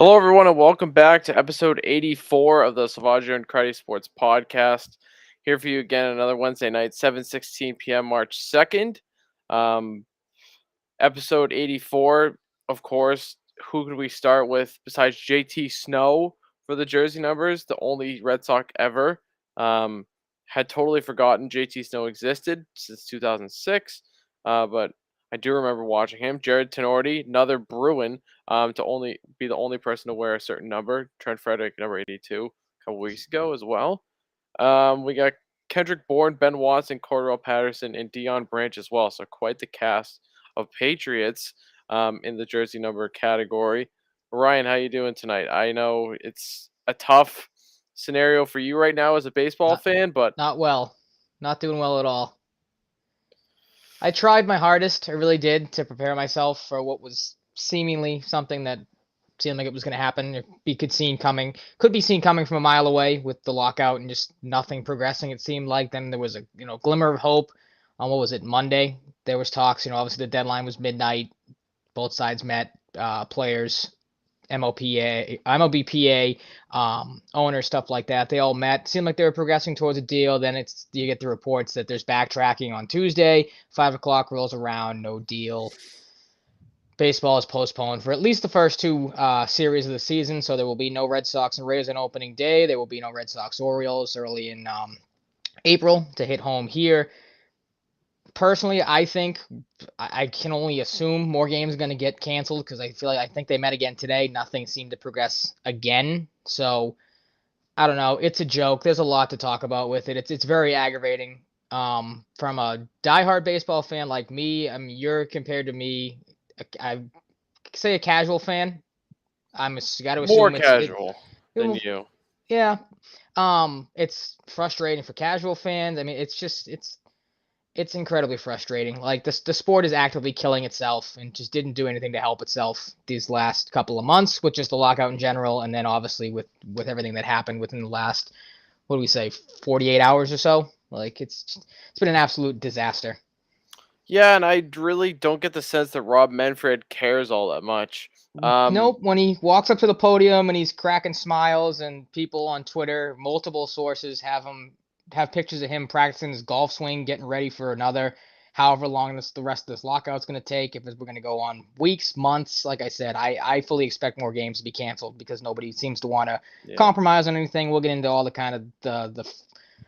Hello, everyone, and welcome back to episode 84 of the Salvaggio and Cratty Sports podcast. Here for you again another Wednesday night, 7:16 p.m., March 2nd. Episode 84, of course. Who could we start with besides JT Snow for the jersey numbers, the only Red Sox ever? Had totally forgotten JT Snow existed since 2006, but I do remember watching him. Jared Tenorti, another Bruin, to only be the only person to wear a certain number. Trent Frederick, number 82, a couple weeks ago as well. We got Kendrick Bourne, Ben Watson, Cordell Patterson, and Dion Branch as well. So quite the cast of Patriots in the jersey number category. Ryan, how you doing tonight? I know it's a tough scenario for you right now as a baseball fan, but Not well. Not doing well at all. I tried my hardest, I really did, to prepare myself for what was seemingly something that seemed like it was going to happen. Could be seen coming from a mile away with the lockout and just nothing progressing. It seemed like then there was a glimmer of hope on what was it, Monday? There was talks. Obviously the deadline was midnight. Both sides met, players, MLBPA, owners, stuff like that. They all met. Seemed like they were progressing towards a deal. Then you get the reports that there's backtracking on Tuesday. 5 o'clock rolls around, no deal. Baseball is postponed for at least the first two series of the season, so there will be no Red Sox and Rays on opening day. There will be no Red Sox Orioles early in April to hit home here. Personally, I think I can only assume more games are going to get canceled because I think they met again today. Nothing seemed to progress again. So I don't know. It's a joke. There's a lot to talk about with it. It's very aggravating. From a diehard baseball fan like me, I mean, you're compared to me. I say a casual fan. I'm got to assume more casual than you. Yeah. It's frustrating for casual fans. I mean, it's incredibly frustrating. Like the sport is actively killing itself and just didn't do anything to help itself these last couple of months with just the lockout in general, and then obviously with everything that happened within the last 48 hours or so. Like it's been an absolute disaster. Yeah, and I really don't get the sense that Rob Manfred cares all that much. Nope. When he walks up to the podium and he's cracking smiles, and people on Twitter, multiple sources have pictures of him practicing his golf swing, getting ready for another, however long the rest of this lockout's going to take. If we're going to go on weeks, months, like I said, I fully expect more games to be canceled because nobody seems to want to compromise on anything. We'll get into all the kind of the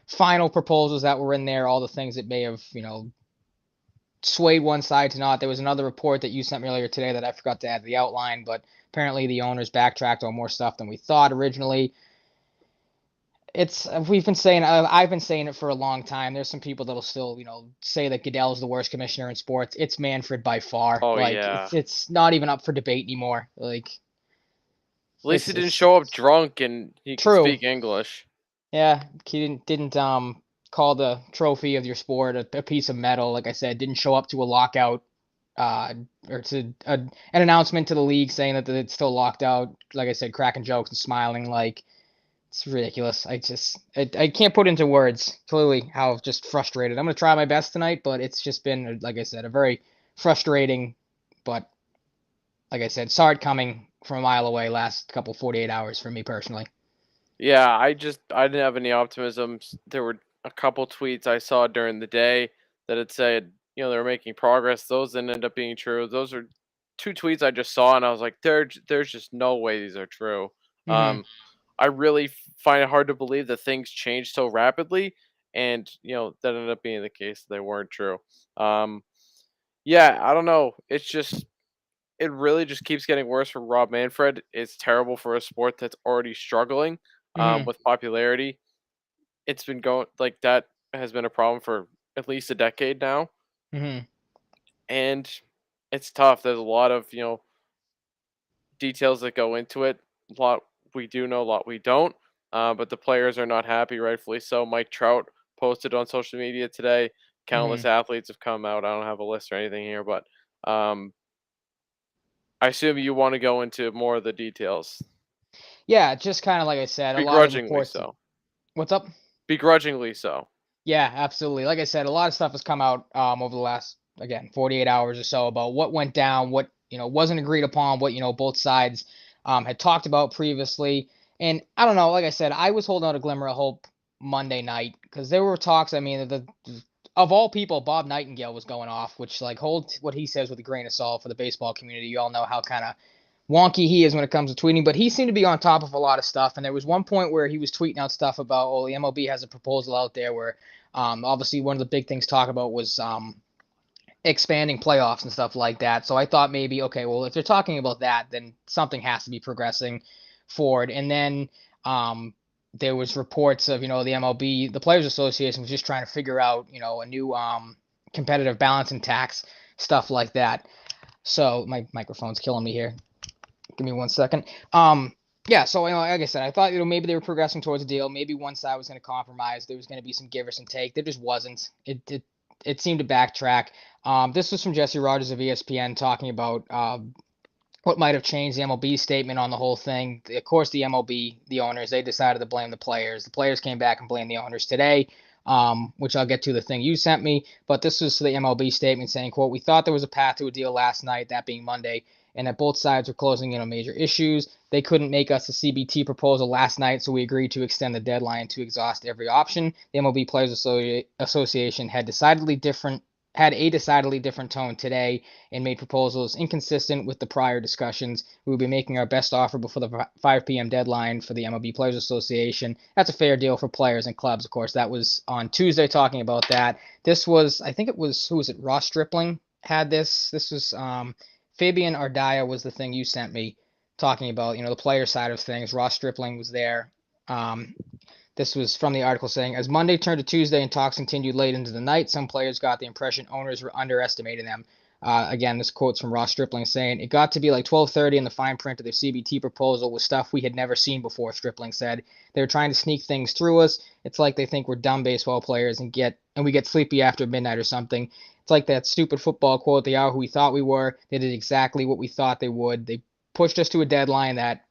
final proposals that were in there, all the things that may have swayed one side to not. There was another report that you sent me earlier today that I forgot to add to the outline, but apparently the owners backtracked on more stuff than we thought originally. I've been saying it for a long time. There's some people that'll still, say that Goodell is the worst commissioner in sports. It's Manfred by far. Oh, like yeah. it's not even up for debate anymore. Like at least he didn't show up drunk and he could speak English. Yeah, he didn't call the trophy of your sport a piece of metal. Like I said, didn't show up to a lockout or to an announcement to the league saying that it's still locked out. Like I said, cracking jokes and smiling. Like it's ridiculous. I can't put into words clearly how just frustrated. I'm gonna try my best tonight, but it's just been, like I said, a very frustrating. But like I said, saw it coming from a mile away last couple 48 hours for me personally. Yeah, I didn't have any optimism. There were a couple tweets I saw during the day that had said, they were making progress. Those didn't end up being true. Those are two tweets I just saw, and I was like, there's just no way these are true. Mm-hmm. I really find it hard to believe that things changed so rapidly, and that ended up being the case. They weren't true. Yeah, I don't know. It really just keeps getting worse for Rob Manfred. It's terrible for a sport that's already struggling with popularity. It's been going like that has been a problem for at least a decade now, Mm-hmm. and it's tough. There's a lot of details that go into it. A lot we do know, a lot we don't. But the players are not happy, rightfully so. Mike Trout posted on social media today. Countless athletes have come out. I don't have a list or anything here, but I assume you want to go into more of the details. Yeah, just kind of like I said, a lot of Begrudgingly reports. so. What's up? Begrudgingly so. Yeah, absolutely. Like I said, a lot of stuff has come out over the last, again, 48 hours or so about what went down, what wasn't agreed upon, what both sides had talked about previously. And I don't know, like I said, I was holding out a glimmer of hope Monday night because there were talks. I mean, of all people, Bob Nightingale was going off, which like hold what he says with a grain of salt for the baseball community. You all know how kind of wonky he is when it comes to tweeting, but he seemed to be on top of a lot of stuff. And there was one point where he was tweeting out stuff about, oh, the MLB has a proposal out there where obviously one of the big things talk about was expanding playoffs and stuff like that. So I thought maybe, okay, well, if they're talking about that, then something has to be progressing forward. And then there was reports of, the MLB, the Players Association was just trying to figure out, a new competitive balancing tax, stuff like that. So my microphone's killing me here. Give me 1 second. Yeah, so like I said, I thought maybe they were progressing towards a deal. Maybe one side was going to compromise. There was going to be some give or some take. There just wasn't. It seemed to backtrack. This was from Jesse Rogers of ESPN talking about what might have changed the MLB statement on the whole thing. Of course, the MLB, the owners, they decided to blame the players. The players came back and blamed the owners today, which I'll get to the thing you sent me. But this was the MLB statement saying, quote, "We thought there was a path to a deal last night, that being Monday, and that both sides were closing in on major issues. They couldn't make us a CBT proposal last night, so we agreed to extend the deadline to exhaust every option. The MLB Players Association had a decidedly different tone today and made proposals inconsistent with the prior discussions. We will be making our best offer before the 5 p.m. deadline for the MLB Players Association. That's a fair deal for players and clubs." Of course, that was on Tuesday talking about that. This was, I think it was, who was it? Ross Stripling had this. This was Fabian Ardaya was the thing you sent me talking about, the player side of things. Ross Stripling was there. This was from the article saying, as Monday turned to Tuesday and talks continued late into the night, some players got the impression owners were underestimating them. Again, this quote's from Ross Stripling saying, "It got to be like 12:30 and the fine print of their CBT proposal was stuff we had never seen before," Stripling said. "They were trying to sneak things through us. It's like they think we're dumb baseball players and we get sleepy after midnight or something. It's like that stupid football quote, they are who we thought we were. They did exactly what we thought they would. They pushed us to a deadline that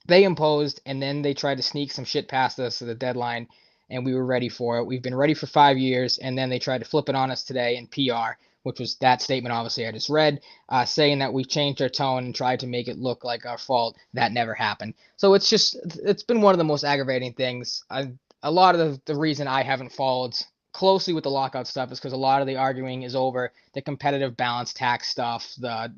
they imposed, and then they tried to sneak some shit past us at the deadline, and we were ready for it. We've been ready for 5 years, and then they tried to flip it on us today in PR," which was that statement, obviously, I just read, saying that we changed our tone and tried to make it look like our fault. That never happened. So it's been one of the most aggravating things. A lot of the reason I haven't followed closely with the lockout stuff is because a lot of the arguing is over the competitive balance tax stuff, the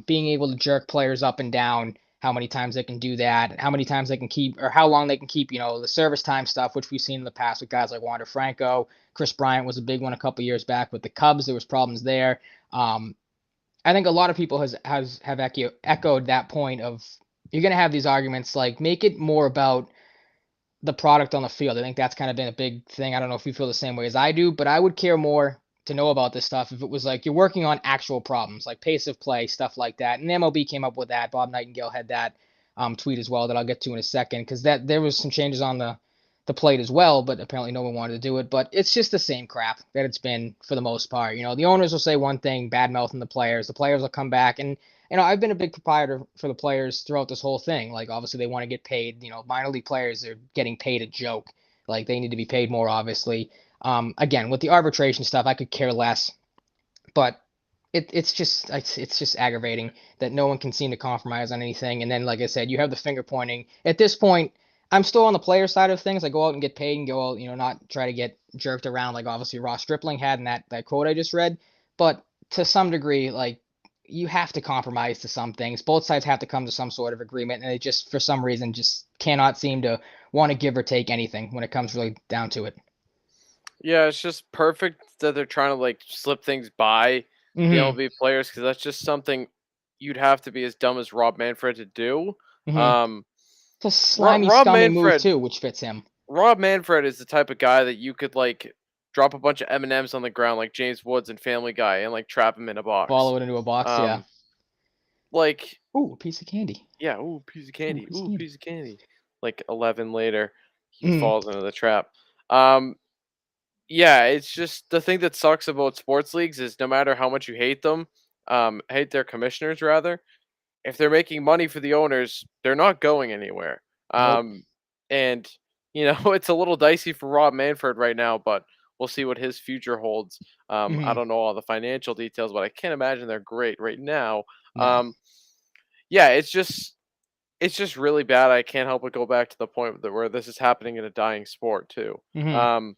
being able to jerk players up and down, how many times they can do that, how many times they can keep, or how long they can keep, the service time stuff, which we've seen in the past with guys like Wander Franco. Chris Bryant was a big one a couple years back with the Cubs. There was problems there. I think a lot of people have echoed that point of, you're going to have these arguments, like make it more about the product on the field. I think that's kind of been a big thing. I don't know if you feel the same way as I do, but I would care more to know about this stuff if it was like you're working on actual problems, like pace of play, stuff like that. And the MLB came up with that. Bob Nightingale had that tweet as well that I'll get to in a second, because there was some changes on the plate as well, but apparently no one wanted to do it. But it's just the same crap that it's been for the most part. The owners will say one thing, bad mouthing the players. The players will come back, and I've been a big proprietor for the players throughout this whole thing. Like, obviously they want to get paid. Minor league players are getting paid a joke. Like, they need to be paid more, obviously. Again, with the arbitration stuff, I could care less, but it's just aggravating that no one can seem to compromise on anything. And then, like I said, you have the finger pointing. At this point, I'm still on the player side of things. I go out and get paid and go out, not try to get jerked around like obviously Ross Stripling had in that quote I just read. But to some degree, like, you have to compromise to some things. Both sides have to come to some sort of agreement, and they just, for some reason, just cannot seem to want to give or take anything when it comes really down to it. Yeah, it's just perfect that they're trying to like slip things by the Mm-hmm. MLB players because that's just something you'd have to be as dumb as Rob Manfred to do. Mm-hmm. Um, It's a slimy, Rob scummy move Manfred, too, which fits him. Rob Manfred is the type of guy that you could like drop a bunch of M and M's on the ground like James Woods and Family Guy and like trap him in a box. Follow it into a box, yeah. Um, like Ooh, a piece of candy. yeah, ooh, piece of Ooh, candy, piece of ooh, candy. piece of candy. Like 11 later, he Mm-hmm. falls into the trap. Um, Yeah, it's just the thing that sucks about sports leagues is no matter how much you hate them, hate their commissioners rather, if they're making money for the owners, they're not going anywhere. Nope. And it's a little dicey for Rob Manfred right now, but we'll see what his future holds. I Mm-hmm. don't know all the financial details, but I can't imagine they're great right now. No. Um, yeah, it's just it's just really bad. I can't help but go back to the point where this is happening in a dying sport too. Mm-hmm. Um,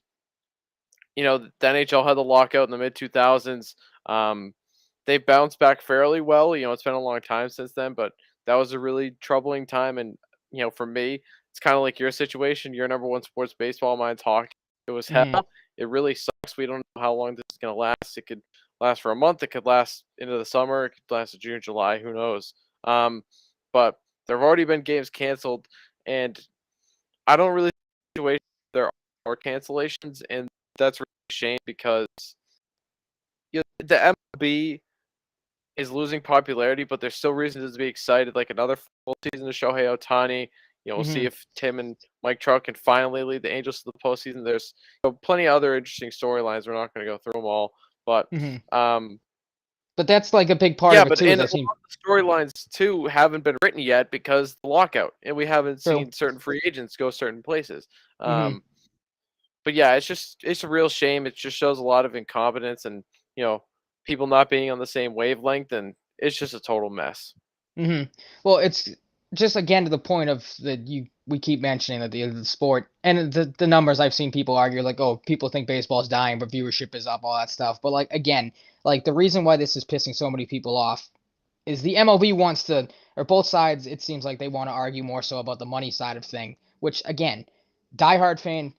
the NHL had the lockout in the mid 2000s. Um, they bounced back fairly well. It's been a long time since then, but that was a really troubling time. And for me, it's kind of like your situation. Your number one sport's baseball, mine's hockey. It was hell. Mm-hmm. It really sucks. We don't know how long this is gonna last. It could last for a month. It could last into the summer. It could last to June, July. Who knows? But there have already been games canceled, and I don't really see a situation there are more cancellations, and that's really a shame because the MLB is losing popularity, but there's still reasons to be excited. Like another full season of Shohei Ohtani. We'll see Mm-hmm. if Tim and Mike Trout can finally lead the Angels to the postseason. There's plenty of other interesting storylines. We're not going to go through them all, but Mm-hmm. um, But that's like a big part yeah, of it but too. Is and a I've lot seen of the storylines too haven't been written yet because the lockout, and we haven't true. seen certain free agents go certain places. Mm-hmm. But yeah, it's a real shame. It just shows a lot of incompetence and you know people not being on the same wavelength, and it's just a total mess. Mm-hmm. Well, it's just again to the point of that we keep mentioning that the sport and the numbers I've seen people argue like, oh, people think baseball's dying, but viewership is up, all that stuff. But like again, like the reason why this is pissing so many people off is the MLB wants to, or both sides, it seems like they want to argue more so about the money side of thing, which again, diehard fan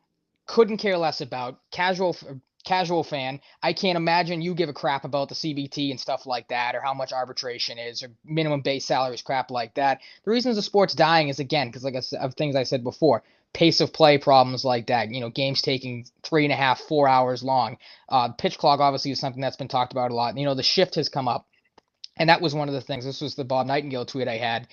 couldn't care less about. Casual fan, I can't imagine you give a crap about the CBT and stuff like that, or how much arbitration is, or minimum base salaries, crap like that. The reasons the sport's dying is again because, like I said, of things I said before, pace of play problems like that. Games taking 3.5, 4 hours long. Pitch clock obviously is something that's been talked about a lot. The shift has come up. And that was one of the things. This was the Bob Nightingale tweet I had,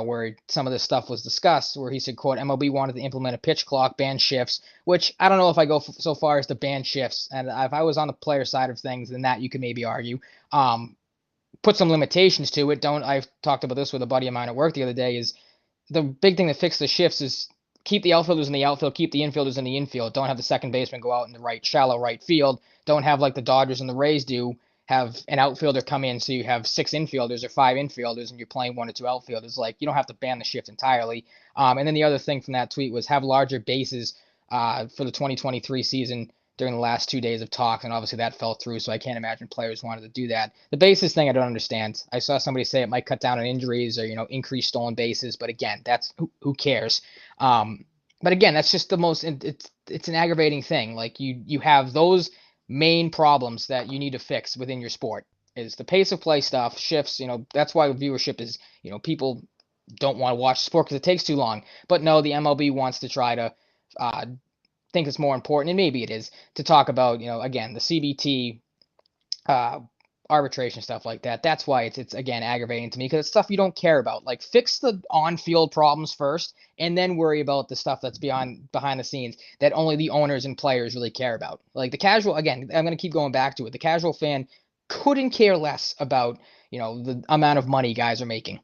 where some of this stuff was discussed, where he said, "quote MLB wanted to implement a pitch clock, ban shifts." Which I don't know if I go so far as to ban shifts. And if I was on the player side of things, then that you could maybe argue. Put some limitations to it. Don't I've talked about this with a buddy of mine at work the other day. Is the big thing that fixed the shifts is keep the outfielders in the outfield, keep the infielders in the infield. Don't have the second baseman go out in the shallow right field. Don't have like the Dodgers and the Rays do, have an outfielder come in so you have 6 infielders or 5 infielders and you're playing 1 or 2 outfielders. Like you don't have to ban the shift entirely. And then the other thing from that tweet was have larger bases for the 2023 season during the last 2 days of talks, and obviously that fell through. So I can't imagine players wanted to do that. The bases thing I don't understand. I saw somebody say it might cut down on injuries or increase stolen bases, but again, that's who cares. But again, that's just the most. It's an aggravating thing. Like you have those main problems that you need to fix within your sport is the pace of play stuff, shifts. That's why viewership is. People don't want to watch sport because it takes too long. But no, the MLB wants to try to think it's more important, and maybe it is, to talk about again the CBT uh, arbitration stuff like that. That's why it's again aggravating to me because it's stuff you don't care about. Like fix the on-field problems first, and then worry about the stuff that's behind the scenes that only the owners and players really care about. Like the casual, again, I'm gonna keep going back to it. The casual fan couldn't care less about the amount of money guys are making.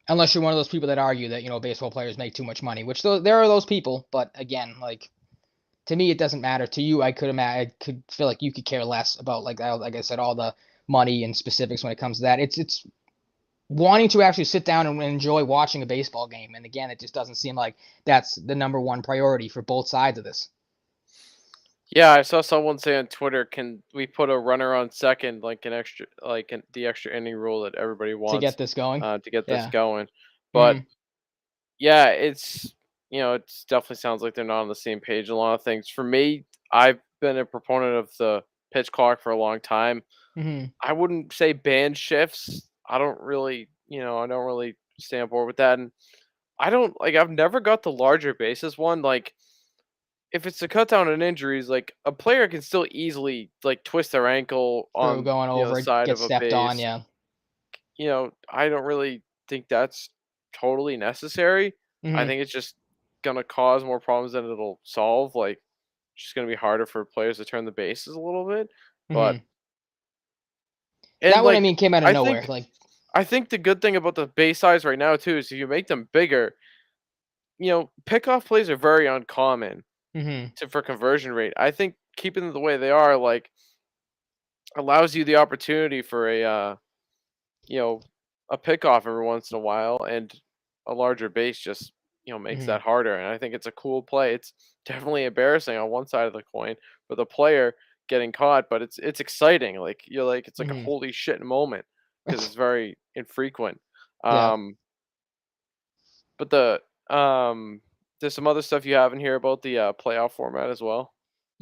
Unless you're one of those people that argue that baseball players make too much money, which there are those people. But again, like to me, it doesn't matter. To you, I could feel like you could care less about like I said, all the money and specifics when it comes to that. It's wanting to actually sit down and enjoy watching a baseball game. And again, it just doesn't seem like that's the number one priority for both sides of this. Yeah, I saw someone say on Twitter, "Can we put a runner on second, like an extra, the extra inning rule that everybody To get wants, this going. to get this Yeah. going?" But Mm-hmm. yeah, it definitely sounds like they're not on the same page. In a lot of things. For me, I've been a proponent of the pitch clock for a long time. Mm-hmm. I wouldn't say ban shifts. I don't really stay on board with that. And I don't like. I've never got the larger bases one. Like, if it's to cut down on injuries, like a player can still easily like twist their ankle True. on Going the over it, side get of a stepped on. base. Yeah. I don't really think that's totally necessary. I Mm-hmm. think it's just gonna cause more problems than it'll solve. Like, it's just gonna be harder for players to turn the bases a little bit. But Mm-hmm. and That one, I like mean, came out of I nowhere. think Like. I think the good thing about the base size right now too is if you make them bigger, pickoff plays are very uncommon Mm-hmm. for conversion rate. I think keeping them the way they are like allows you the opportunity for you know, a pickoff every once in a while, and a larger base just, makes Mhm. that harder. And I think it's a cool play. It's definitely embarrassing on one side of the coin for the player getting caught, but it's exciting. Like you're like it's like a Mhm. holy shit moment because it's very infrequent. Yeah. Um, but there's some other stuff you have in here about the playoff format as well.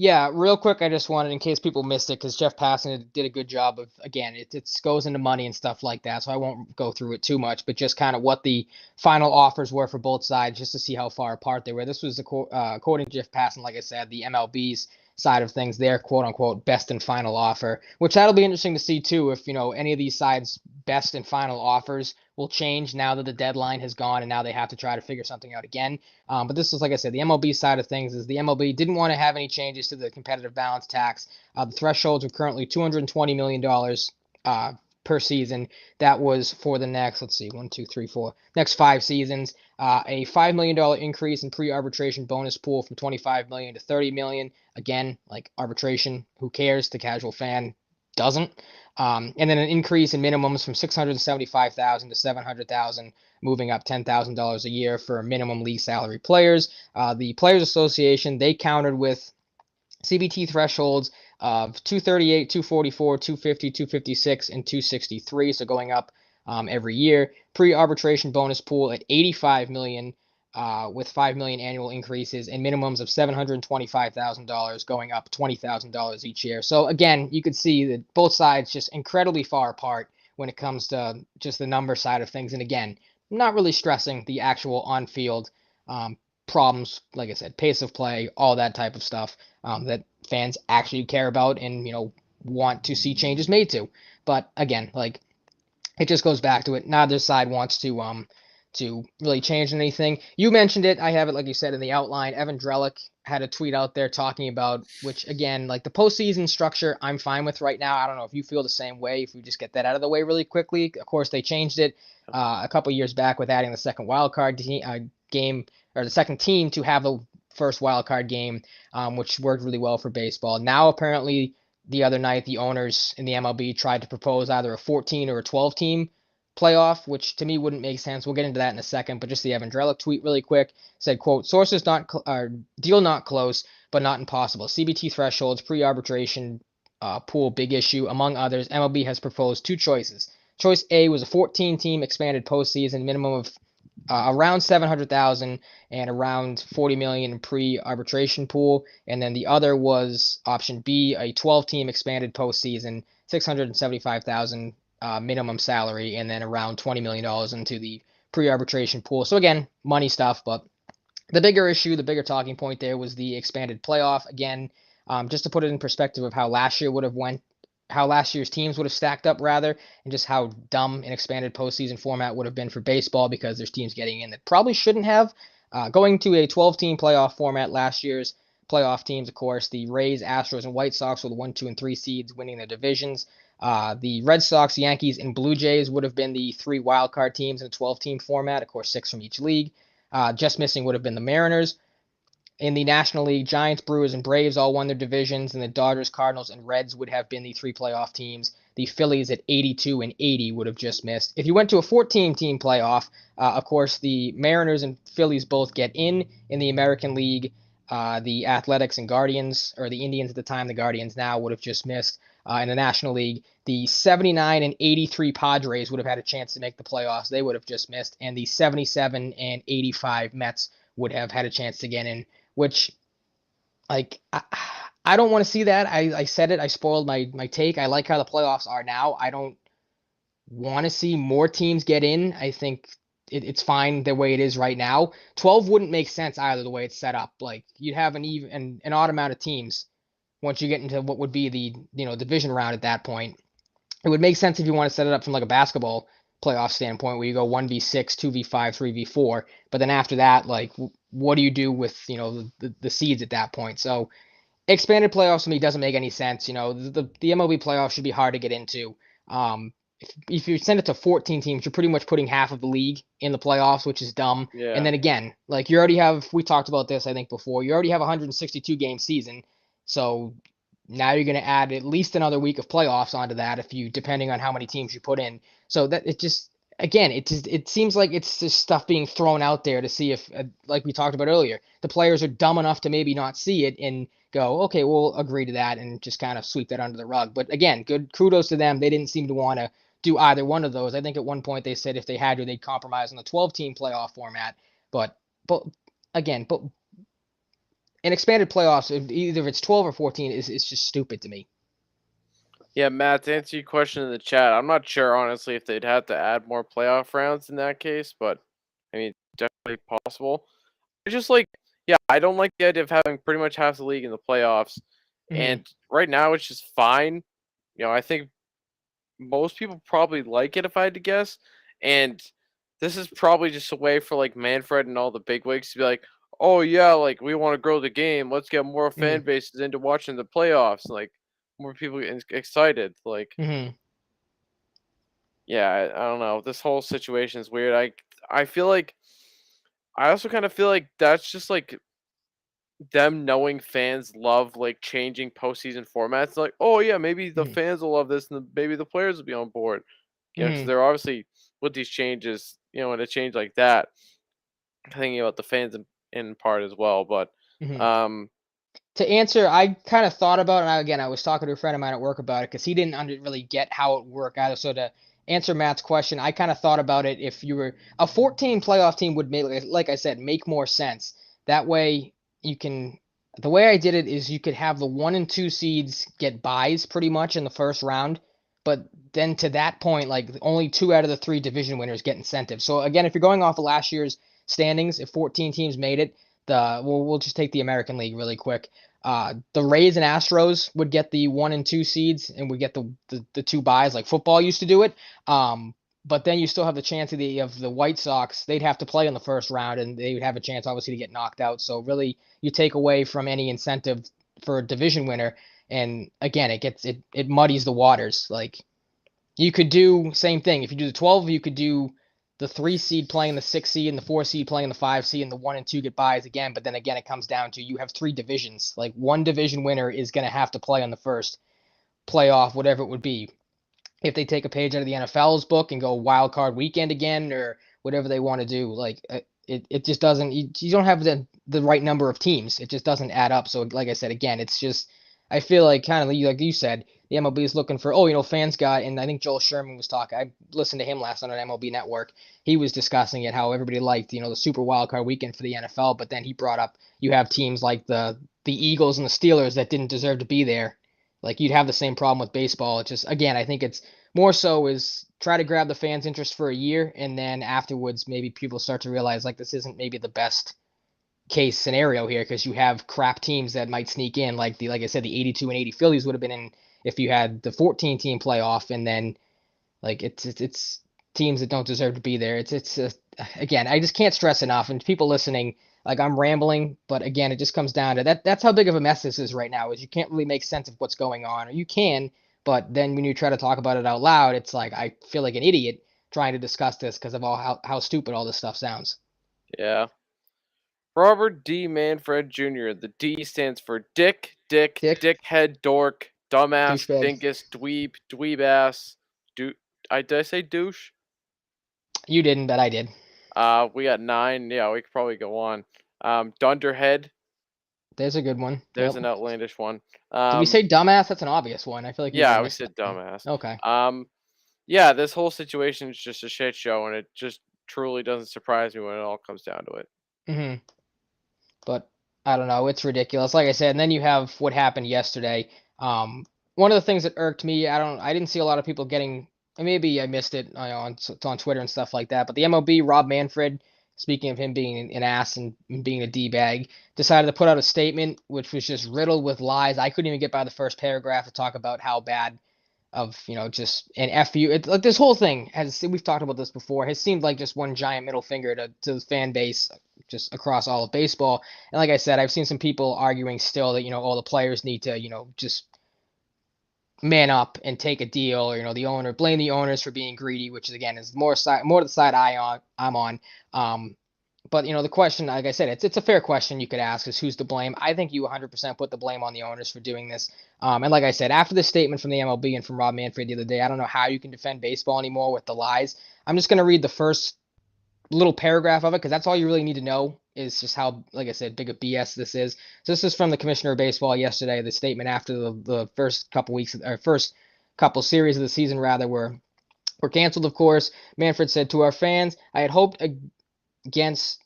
Yeah, real quick, I just wanted, in case people missed it, because Jeff Passan did a good job of, again, it goes into money and stuff like that, so I won't go through it too much, but just kind of what the final offers were for both sides, just to see how far apart they were. This was, according to Jeff Passan, like I said, the MLB's side of things, their quote unquote best and final offer, which that'll be interesting to see too, if, any of these sides' best and final offers will change now that the deadline has gone and now they have to try to figure something out again. But this is, like I said, the MLB side of things is the MLB didn't want to have any changes to the competitive balance tax. The thresholds are currently $220 million per season. That was for the next, let's see, one, two, three, four, next 5 seasons. A $5 million increase in pre-arbitration bonus pool from 25 million to 30 million. Again, like arbitration, who cares? The casual fan doesn't. And then an increase in minimums from 675,000 to 700,000, moving up $10,000 a year for minimum league salary players. The Players Association, they countered with CBT thresholds of 238, 244, 250, 256, and 263, so going up every year. Pre-arbitration bonus pool at 85 million, with 5 million annual increases and minimums of $725,000, going up $20,000 each year. So again, you could see that both sides just incredibly far apart when it comes to just the number side of things. And again, not really stressing the actual on-field problems, like I said, pace of play, all that type of stuff that fans actually care about and want to see changes made to. But again, like it just goes back to it. Neither side wants to really change anything. You mentioned it. I have it, like you said, in the outline. Evan Drellick had a tweet out there talking about, which again, like the postseason structure, I'm fine with right now. I don't know if you feel the same way. If we just get that out of the way really quickly. Of course, they changed it a couple years back with adding the second wild card game, or the second team to have the first wild card game, which worked really well for baseball. Now apparently the other night, the owners in the MLB tried to propose either a 14 or a 12 team playoff, which to me wouldn't make sense. We'll get into that in a second, but just the Evan Drellick tweet really quick said, quote, sources not deal not close, but not impossible. CBT thresholds, pre-arbitration pool, big issue. Among others, MLB has proposed two choices. Choice A was a 14-team expanded postseason, minimum of around 700,000 and around 40 million in pre-arbitration pool, and then the other was option B, a 12-team expanded postseason, 675,000 minimum salary, and then around $20 million into the pre-arbitration pool. So again, money stuff, but the bigger issue, the bigger talking point there was the expanded playoff. Again, just to put it in perspective of how last year's teams would have stacked up rather, and just how dumb an expanded postseason format would have been for baseball because there's teams getting in that probably shouldn't have. Going to a 12-team playoff format, last year's playoff teams, of course, the Rays, Astros, and White Sox were the 1, 2, and 3 seeds winning their divisions. The Red Sox, Yankees, and Blue Jays would have been the 3 wildcard teams in a 12-team format, of course, 6 from each league. Just missing would have been the Mariners. In the National League, Giants, Brewers, and Braves all won their divisions, and the Dodgers, Cardinals, and Reds would have been the 3 playoff teams. The Phillies at 82 and 80 would have just missed. If you went to a 14-team playoff, of course, the Mariners and Phillies both get in the American League. The Athletics and Guardians, or the Indians at the time, the Guardians now, would have just missed. In the National League, the 79 and 83 Padres would have had a chance to make the playoffs. They would have just missed. And the 77 and 85 Mets would have had a chance to get in, which, like, I don't want to see that. I said it. I spoiled my take. I like how the playoffs are now. I don't want to see more teams get in. I think it's fine the way it is right now. 12 wouldn't make sense either the way it's set up. Like you'd have an odd amount of teams once you get into what would be the division round at that point. It would make sense if you want to set it up from like a basketball playoff standpoint where you go 1v6, 2v5, 3v4. But then after that, like, what do you do with, the seeds at that point? So expanded playoffs to me doesn't make any sense. The MLB playoffs should be hard to get into. If you send it to 14 teams, you're pretty much putting half of the league in the playoffs, which is dumb. And Yeah. then again, like we talked about this, I think before, you already have a 162 game season. So now you're going to add at least another week of playoffs onto that depending on how many teams you put in. So that it just, again, it seems like it's just stuff being thrown out there to see if, like we talked about earlier, the players are dumb enough to maybe not see it and go, okay, we'll agree to that and just kind of sweep that under the rug. But again, good kudos to them. They didn't seem to want to do either one of those. I think at one point they said if they had to, they'd compromise on the 12-team playoff format. But again, but an expanded playoffs, either if it's 12 or 14, is just stupid to me. Yeah, Matt, to answer your question in the chat, I'm not sure honestly if they'd have to add more playoff rounds in that case, but I mean, definitely possible. I just like, yeah, I don't like the idea of having pretty much half the league in the playoffs, Mm-hmm. and right now it's just fine. I think most people probably like it if I had to guess, and this is probably just a way for like Manfred and all the bigwigs to be like, oh yeah, like we want to grow the game. Let's get more fan Mm-hmm. bases into watching the playoffs. Like more people get excited. Like Mm-hmm. yeah, I don't know. This whole situation is weird. I feel like I also kind of feel like that's just like them knowing fans love like changing postseason formats. Like, oh yeah, maybe the Mm-hmm. fans will love this, and maybe the players will be on board. Because Mm-hmm. they're obviously with these changes, and a change like that, thinking about the fans in part as well. But Mm-hmm. um, To answer, I kind of thought about, and I was talking to a friend of mine at work about it because he didn't really get how it worked either. So to answer Matt's question, I kind of thought about it. If you were a 14 playoff team, would make, like I said, make more sense. That way, you can. The way I did it is you could have the 1 and 2 seeds get buys pretty much in the first round, but then to that point, like only 2 out of the 3 division winners get incentives. So again, if you're going off of last year's standings, if 14 teams made it, we'll just take the American League really quick. The Rays and Astros would get the 1 and 2 seeds and would get the 2 buys like football used to do it. But then you still have the chance of the White Sox. They'd have to play in the first round and they would have a chance obviously to get knocked out. So really you take away from any incentive for a division winner. And again, it muddies the waters. Like you could do same thing. If you do the 12, you could do the 3 seed playing the 6 seed and the 4 seed playing the 5 seed and the 1 and 2 get buys again. But then again, it comes down to you have 3 divisions. Like one division winner is going to have to play on the first playoff, whatever it would be. If they take a page out of the NFL's book and go wild card weekend again or whatever they want to do, like it just doesn't. You don't have the right number of teams. It just doesn't add up. So like I said again, it's just I feel like kind of like you said, the MLB is looking for fans got, and I think Joel Sherman was talking. I listened to him last night on MLB Network. He was discussing it how everybody liked the super wild card weekend for the NFL, but then he brought up you have teams like the Eagles and the Steelers that didn't deserve to be there. Like you'd have the same problem with baseball. It's just again, I think it's more so is try to grab the fans' interest for a year, and then afterwards maybe people start to realize like this isn't maybe the best case scenario here because you have crap teams that might sneak in like I said the 82 and 80 Phillies would have been in if you had the 14 team playoff and then like it's teams that don't deserve to be there. It's again I just can't stress enough and people listening like I'm rambling but again it just comes down to that's how big of a mess this is right now is you can't really make sense of what's going on or you can but then when you try to talk about it out loud it's like I feel like an idiot trying to discuss this because of all how stupid all this stuff sounds. yeah. Robert D. Manfred Jr. The D stands for Dick, Dick, Dickhead, Dork, Dumbass, douchebag. Dingus, Dweeb, Dweeb ass. Did I say douche? You didn't, but I did. We got 9. Yeah, we could probably go on. Dunderhead. There's a good one. There's Yep. an outlandish one. Did we say dumbass? That's an obvious one. I feel like we might Yeah, have we missed that said one. dumbass. Okay. Yeah, this whole situation is just a shit show, and it just truly doesn't surprise me when it all comes down to it. Hmm. But I don't know. It's ridiculous. Like I said, and then you have what happened yesterday. One of the things that irked me, I didn't see a lot of people getting. Maybe I missed it on Twitter and stuff like that. But the MLB, Rob Manfred, speaking of him being an ass and being a d bag, decided to put out a statement which was just riddled with lies. I couldn't even get by the first paragraph to talk about how bad of just an fu. It, like this whole thing has we've talked about this before has seemed like just one giant middle finger to the fan base just across all of baseball. And like I said, I've seen some people arguing still that all the players need to just man up and take a deal, or the owner blame the owners for being greedy, which is again is more the side I'm on. But the question, like I said, it's a fair question you could ask is who's to blame. I think you 100% put the blame on the owners for doing this. And like I said, after the statement from the MLB and from Rob Manfred the other day, I don't know how you can defend baseball anymore with the lies. I'm just gonna read the first little paragraph of it because that's all you really need to know is just how, like I said, big a BS this is. So this is from the commissioner of baseball yesterday. The statement after the first couple weeks or first couple series of the season rather were canceled. Of course, Manfred said to our fans, I had hoped against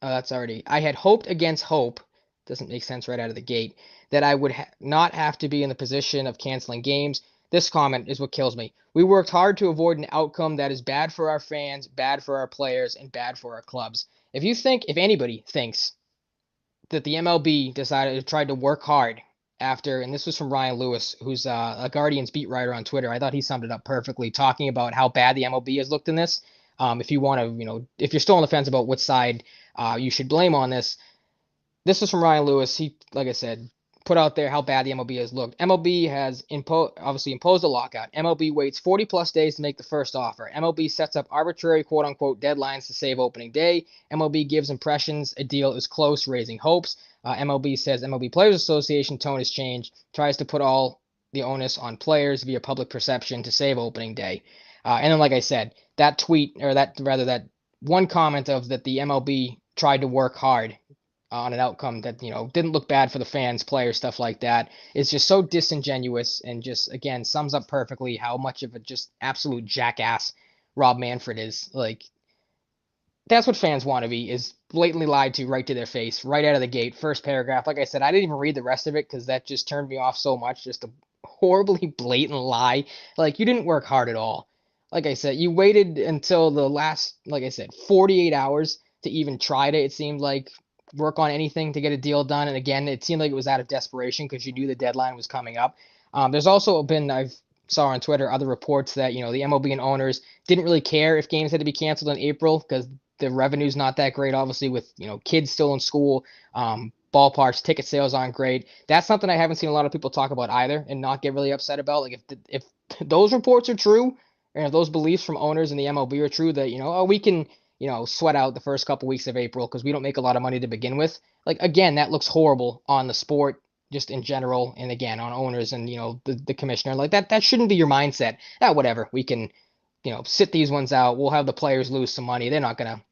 I had hoped against hope. Doesn't make sense right out of the gate. That I would not have to be in the position of canceling games. This comment is what kills me. We worked hard to avoid an outcome that is bad for our fans, bad for our players, and bad for our clubs. If anybody thinks that the MLB tried to work hard after, and this was from Ryan Lewis, who's a Guardians beat writer on Twitter. I thought he summed it up perfectly, talking about how bad the MLB has looked in this. If you want to, if you're still on the fence about what side you should blame on this, this was from Ryan Lewis. He, like I said, put out there how bad the MLB has looked. MLB has obviously imposed a lockout. MLB waits 40 plus days to make the first offer. MLB sets up arbitrary quote unquote deadlines to save opening day. MLB gives impressions a deal is close, raising hopes. MLB says MLB Players Association tone has changed, tries to put all the onus on players via public perception to save opening day. And then, like I said, that tweet, or that one comment of that the MLB tried to work hard on an outcome that didn't look bad for the fans, players, stuff like that is just so disingenuous and just again sums up perfectly how much of a just absolute jackass Rob Manfred is. Like that's what fans want to be, is blatantly lied to right to their face, right out of the gate. First paragraph. Like I said, I didn't even read the rest of it because that just turned me off so much. Just a horribly blatant lie. Like you didn't work hard at all. Like I said, you waited until the last, like I said, 48 hours to even try to, it seemed like, work on anything to get a deal done. And again, it seemed like it was out of desperation because you knew the deadline was coming up. There's also been, I've saw on Twitter, other reports that, the MLB and owners didn't really care if games had to be canceled in April because the revenue's not that great, obviously, with kids still in school. Ballparks, ticket sales aren't great. That's something I haven't seen a lot of people talk about either, and not get really upset about. Like if those reports are true, and if those beliefs from owners in the MLB are true, that we can sweat out the first couple weeks of April because we don't make a lot of money to begin with. Like again, that looks horrible on the sport just in general, and again on owners and the commissioner. Like that shouldn't be your mindset. Whatever, we can sit these ones out. We'll have the players lose some money. They're not gonna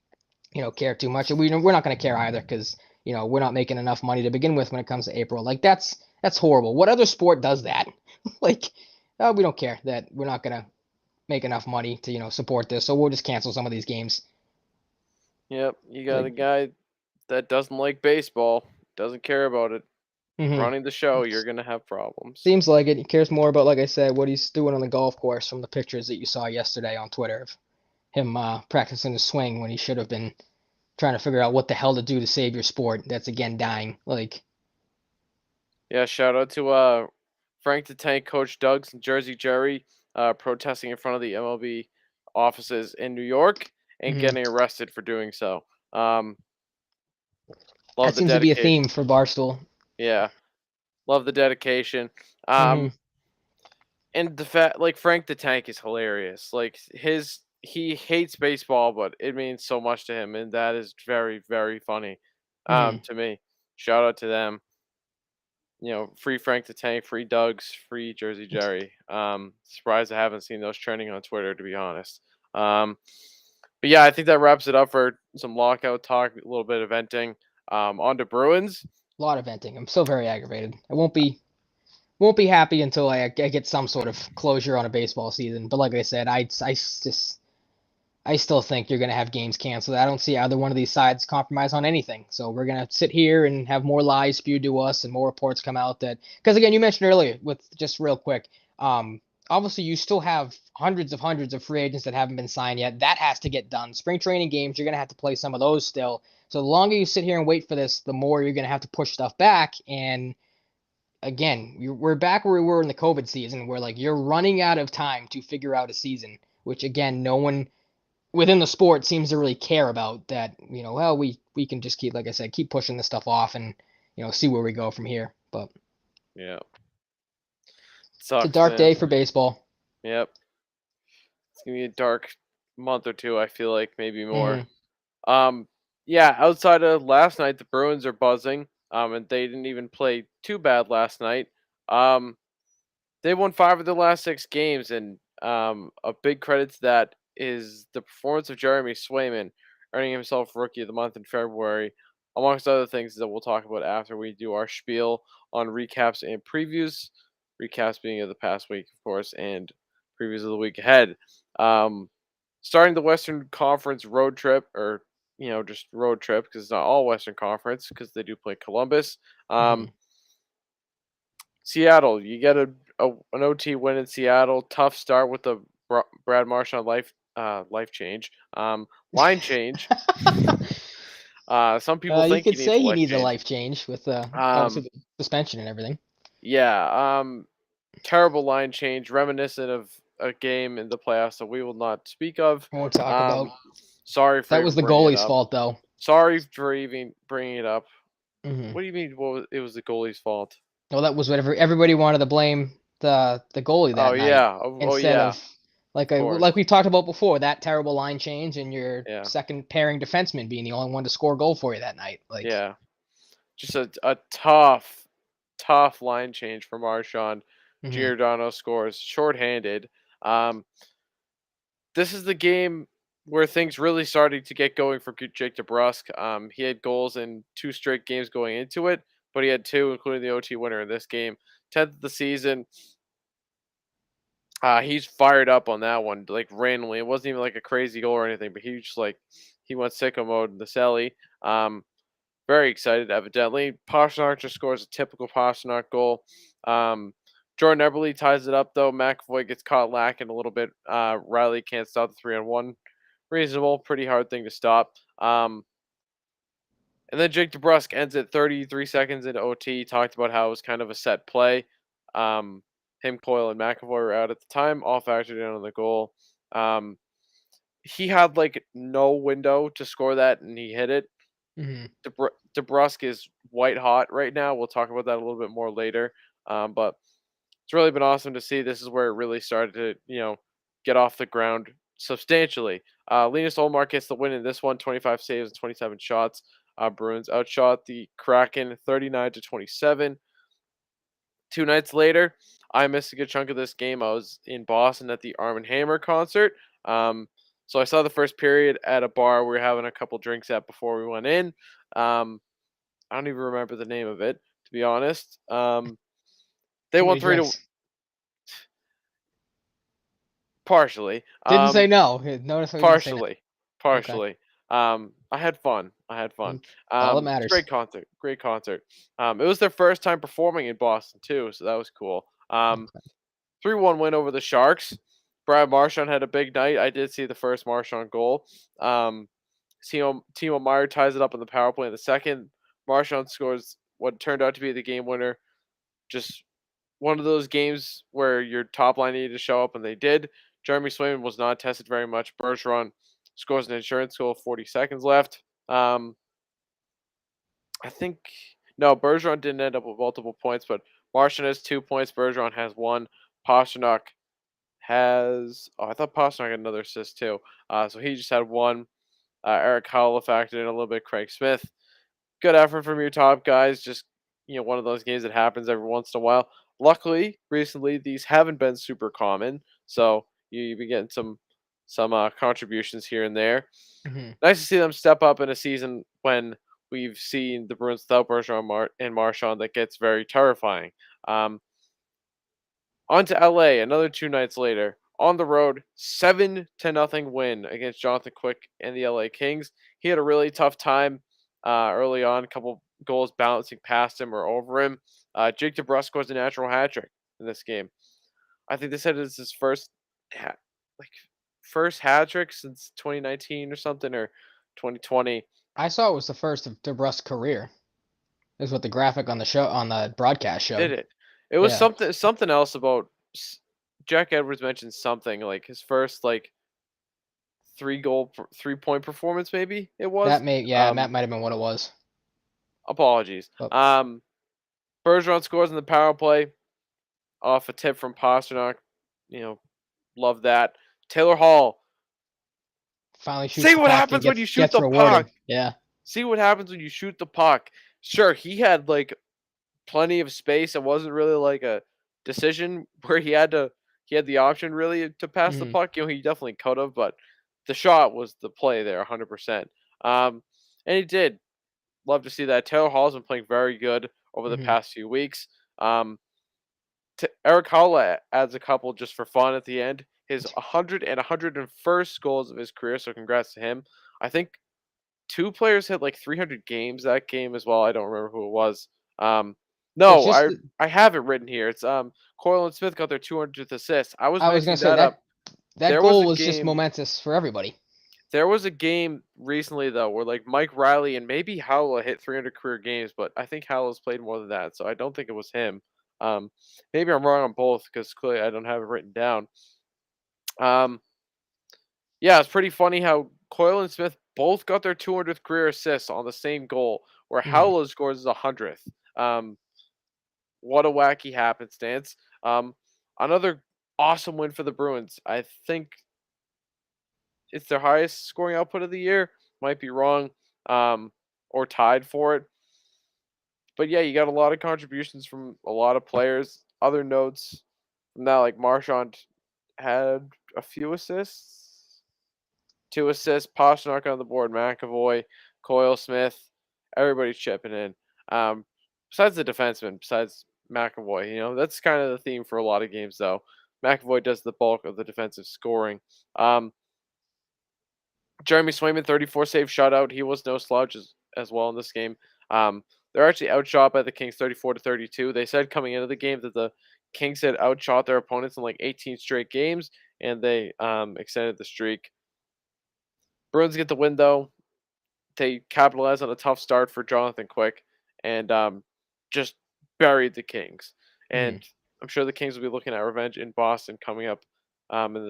care too much. And we're not going to care either because, we're not making enough money to begin with when it comes to April. Like that's horrible. What other sport does that? Like, we don't care that we're not going to make enough money to, support this. So we'll just cancel some of these games. Yep, you got a Like, guy that doesn't like baseball, doesn't care about it, mm-hmm. running the show. You're gonna have problems. Seems like it. He cares more about, like I said, what he's doing on the golf course from the pictures that you saw yesterday on Twitter of him practicing the swing when he should have been trying to figure out what the hell to do to save your sport that's again dying. Like, Yeah, shout out to Frank the Tank, Coach Doug's, and Jersey Jerry protesting in front of the MLB offices in New York and mm-hmm. getting arrested for doing so. Love That the seems to be a dedication. theme for Barstool. Yeah, love the dedication. Mm-hmm. And the fact, like Frank the Tank is hilarious. Like he hates baseball, but it means so much to him, and that is very, very funny. Mm-hmm. To me, shout out to them. Free Frank the Tank, free Doug's, free Jersey Jerry. Surprised I haven't seen those trending on Twitter, to be honest. But yeah, I think that wraps it up for some lockout talk, a little bit of venting. On to Bruins. A lot of venting. I'm still very aggravated. I won't be happy until I get some sort of closure on a baseball season. But like I said, I still think you're gonna have games canceled. I don't see either one of these sides compromise on anything. So we're gonna sit here and have more lies spewed to us and more reports come out that, because again, you mentioned earlier with just real quick, obviously you still have hundreds of free agents that haven't been signed yet. That has to get done. Spring training games, you're gonna have to play some of those still. So the longer you sit here and wait for this, the more you're gonna have to push stuff back. And again, we're back where we were in the COVID season, where like you're running out of time to figure out a season, which again, no one within the sport seems to really care about that. Well, we can just keep, like I said, keep pushing this stuff off and see where we go from here. But Yeah, it's a sucks, dark man. day for baseball. Yep, it's gonna be a dark month or two. I feel like maybe more. Mm-hmm. Um, yeah, outside of last night, the Bruins are buzzing. And they didn't even play too bad last night. Um, they won 5 of their last 6 games, and a big credit to that is the performance of Jeremy Swayman, earning himself Rookie of the Month in February, amongst other things that we'll talk about after we do our spiel on recaps and previews. Recaps being of the past week, of course, and previews of the week ahead. Um, Starting the Western Conference road trip, or just road trip because it's not all Western Conference because they do play Columbus. Hmm. Seattle, you get an OT win in Seattle. Tough start with the Brad Marchand life change. Line change. Some people You think he could needs a say he life needs a change. life change with obviously Um, the suspension and everything. yeah. Terrible line change, reminiscent of a game in the playoffs that we will not speak of. We won't talk about. Um, Sorry for That was even the bringing it goalie's up. fault, though. Sorry for even bringing it up. Hmm. What do you mean? It was the goalie's fault? Well, that was what everybody wanted to blame the goalie Oh that night yeah. Oh instead yeah. of like Of like course. we talked about before, that terrible line change and your Yeah. second pairing defenseman being the only one to score a goal for you that night. Like, Yeah. Just a tough line change for Marchand. hmm. Giordano scores shorthanded. Um, this is the game where things really started to get going for Jake DeBrusk. He had goals in 2 straight games going into it, but he had 2, including the OT winner in this game. 10th of the season. He's fired up on that one, like randomly. It wasn't even like a crazy goal or anything, but he just he went sicko mode in the celly. Um, Very excited, evidently. Pasternak just scores a typical Pasternak goal. Um, Jordan Eberle ties it up, though. McAvoy gets caught lacking a little bit. Riley can't stop the 3-on-1. Reasonable, pretty hard thing to stop. And then Jake DeBrusk ends at 33 seconds into OT. Talked about how it was kind of a set play. Um, him, Coyle, and McAvoy were out at the time, all factored in on the goal. Um, he had like no window to score that, and he hit it. Hmm. DeBrusk is white hot right now. We'll talk about that a little bit more later. But it's really been awesome to see. This is where it really started to, get off the ground substantially. Linus Olmark gets the win in this one, 25 saves and 27 shots. Bruins outshot the Kraken 39-27. 2 nights later, I missed a good chunk of this game. I was in Boston at the Arm& Hammer concert. Um, so I saw the first period at a bar we were having a couple drinks at before we went in. Um, I don't even remember the name of it, to be honest. They Too won many 3 to drinks. partially. Didn't say no. Notice how he didn't say no. Partially, Okay. partially. I had fun. I had fun. That's all that It's a matters. great concert. Great concert. It was their first time performing in Boston too, so that was cool. 3-1 win over the Sharks. Brad Marchand had a big night. I did see the first Marchand goal. Um, Timo Meyer ties it up in the power play in the second. Marchand scores what turned out to be the game winner. Just one of those games where your top line needed to show up, and they did. Jeremy Swayman was not tested very much. Bergeron scores an insurance goal, 40 seconds left. I think no, Bergeron didn't end up with multiple points, but Martian has 2 points. Bergeron has one. Pasternak has. Oh, I thought Pasternak had another assist too. So he just had one. Eric Howell factored in a little bit. Craig Smith. Good effort from your top guys. Just one of those games that happens every once in a while. Luckily, recently these haven't been super common, so you've been getting some contributions here and there. Hmm. Nice to see them step up in a season when we've seen the Bruins without Bergeron and Marchand that gets very terrifying. Um, On to LA, another 2 nights later. On the road, 7-0 win against Jonathan Quick and the LA Kings. He had a really tough time early on, a couple goals bouncing past him or over him. Jake DeBrusk scores a natural hat trick in this game. I think they said it's his like first hat trick since 2019 or something, or 2020. I saw it was the first of DeBrusk's career. Is what the graphic on the show on the broadcast Did showed. it? It was Yeah, something else about Jack Edwards mentioned something like his first 3-point performance, maybe it was. that Um, might have been what it was. Apologies. But Bergeron scores in the power play off a tip from Pasternak. You know, love that. Taylor Hall. finally shoots Say the what puck and happens when gets you shoot gets the puck. rewarded. Yeah. See what happens when you shoot the puck. Sure, he had like plenty of space. It wasn't really like a decision where he had the option really to pass the Hmm. puck. He definitely could have, but the shot was the play there, 100%. And he did. Love to see that. Taylor Hall's been playing very good over the Hmm. past few weeks. Eric Holla adds a couple just for fun at the end. His 100 and 101st goals of his career, so congrats to him. I think two players hit like 300 games that game as well. I don't remember who it was. Um, It's no, just I have it written here. It's Coyle and Smith got their 200th assist. I was I was gonna mixing say that up. that There was goal a was just game. momentous for everybody. There was a game recently though where like Mike Riley and maybe Howell hit 300 career games, but I think Howell's played more than that, so I don't think it was him. Um, Maybe I'm wrong on both because clearly I don't have it written down. Um, yeah, it's pretty funny how Coyle and Smith both got their 200th career assists on the same goal, where Hmm. Howell scores his 100th. Um, what a wacky happenstance. Um, Another awesome win for the Bruins. I think it's their highest scoring output of the year. Might be wrong, or tied for it. But yeah, you got a lot of contributions from a lot of players. Other notes from that, like Marchand had a few assists, 2 assists. Pasternak on the board, McAvoy, Coyle Smith, everybody's chipping in. Um, Besides the defenseman, besides McAvoy, that's kind of the theme for a lot of games, though. McAvoy does the bulk of the defensive scoring. Um, Jeremy Swayman, 34 save shutout. He was no slouch as well in this game. They're actually outshot by the Kings 34-32. They said coming into the game that the Kings had outshot their opponents in like 18 straight games, and they extended the streak. Bruins get the win though. They capitalized on a tough start for Jonathan Quick and just buried the Kings. Hmm. And I'm sure the Kings will be looking at revenge in Boston coming up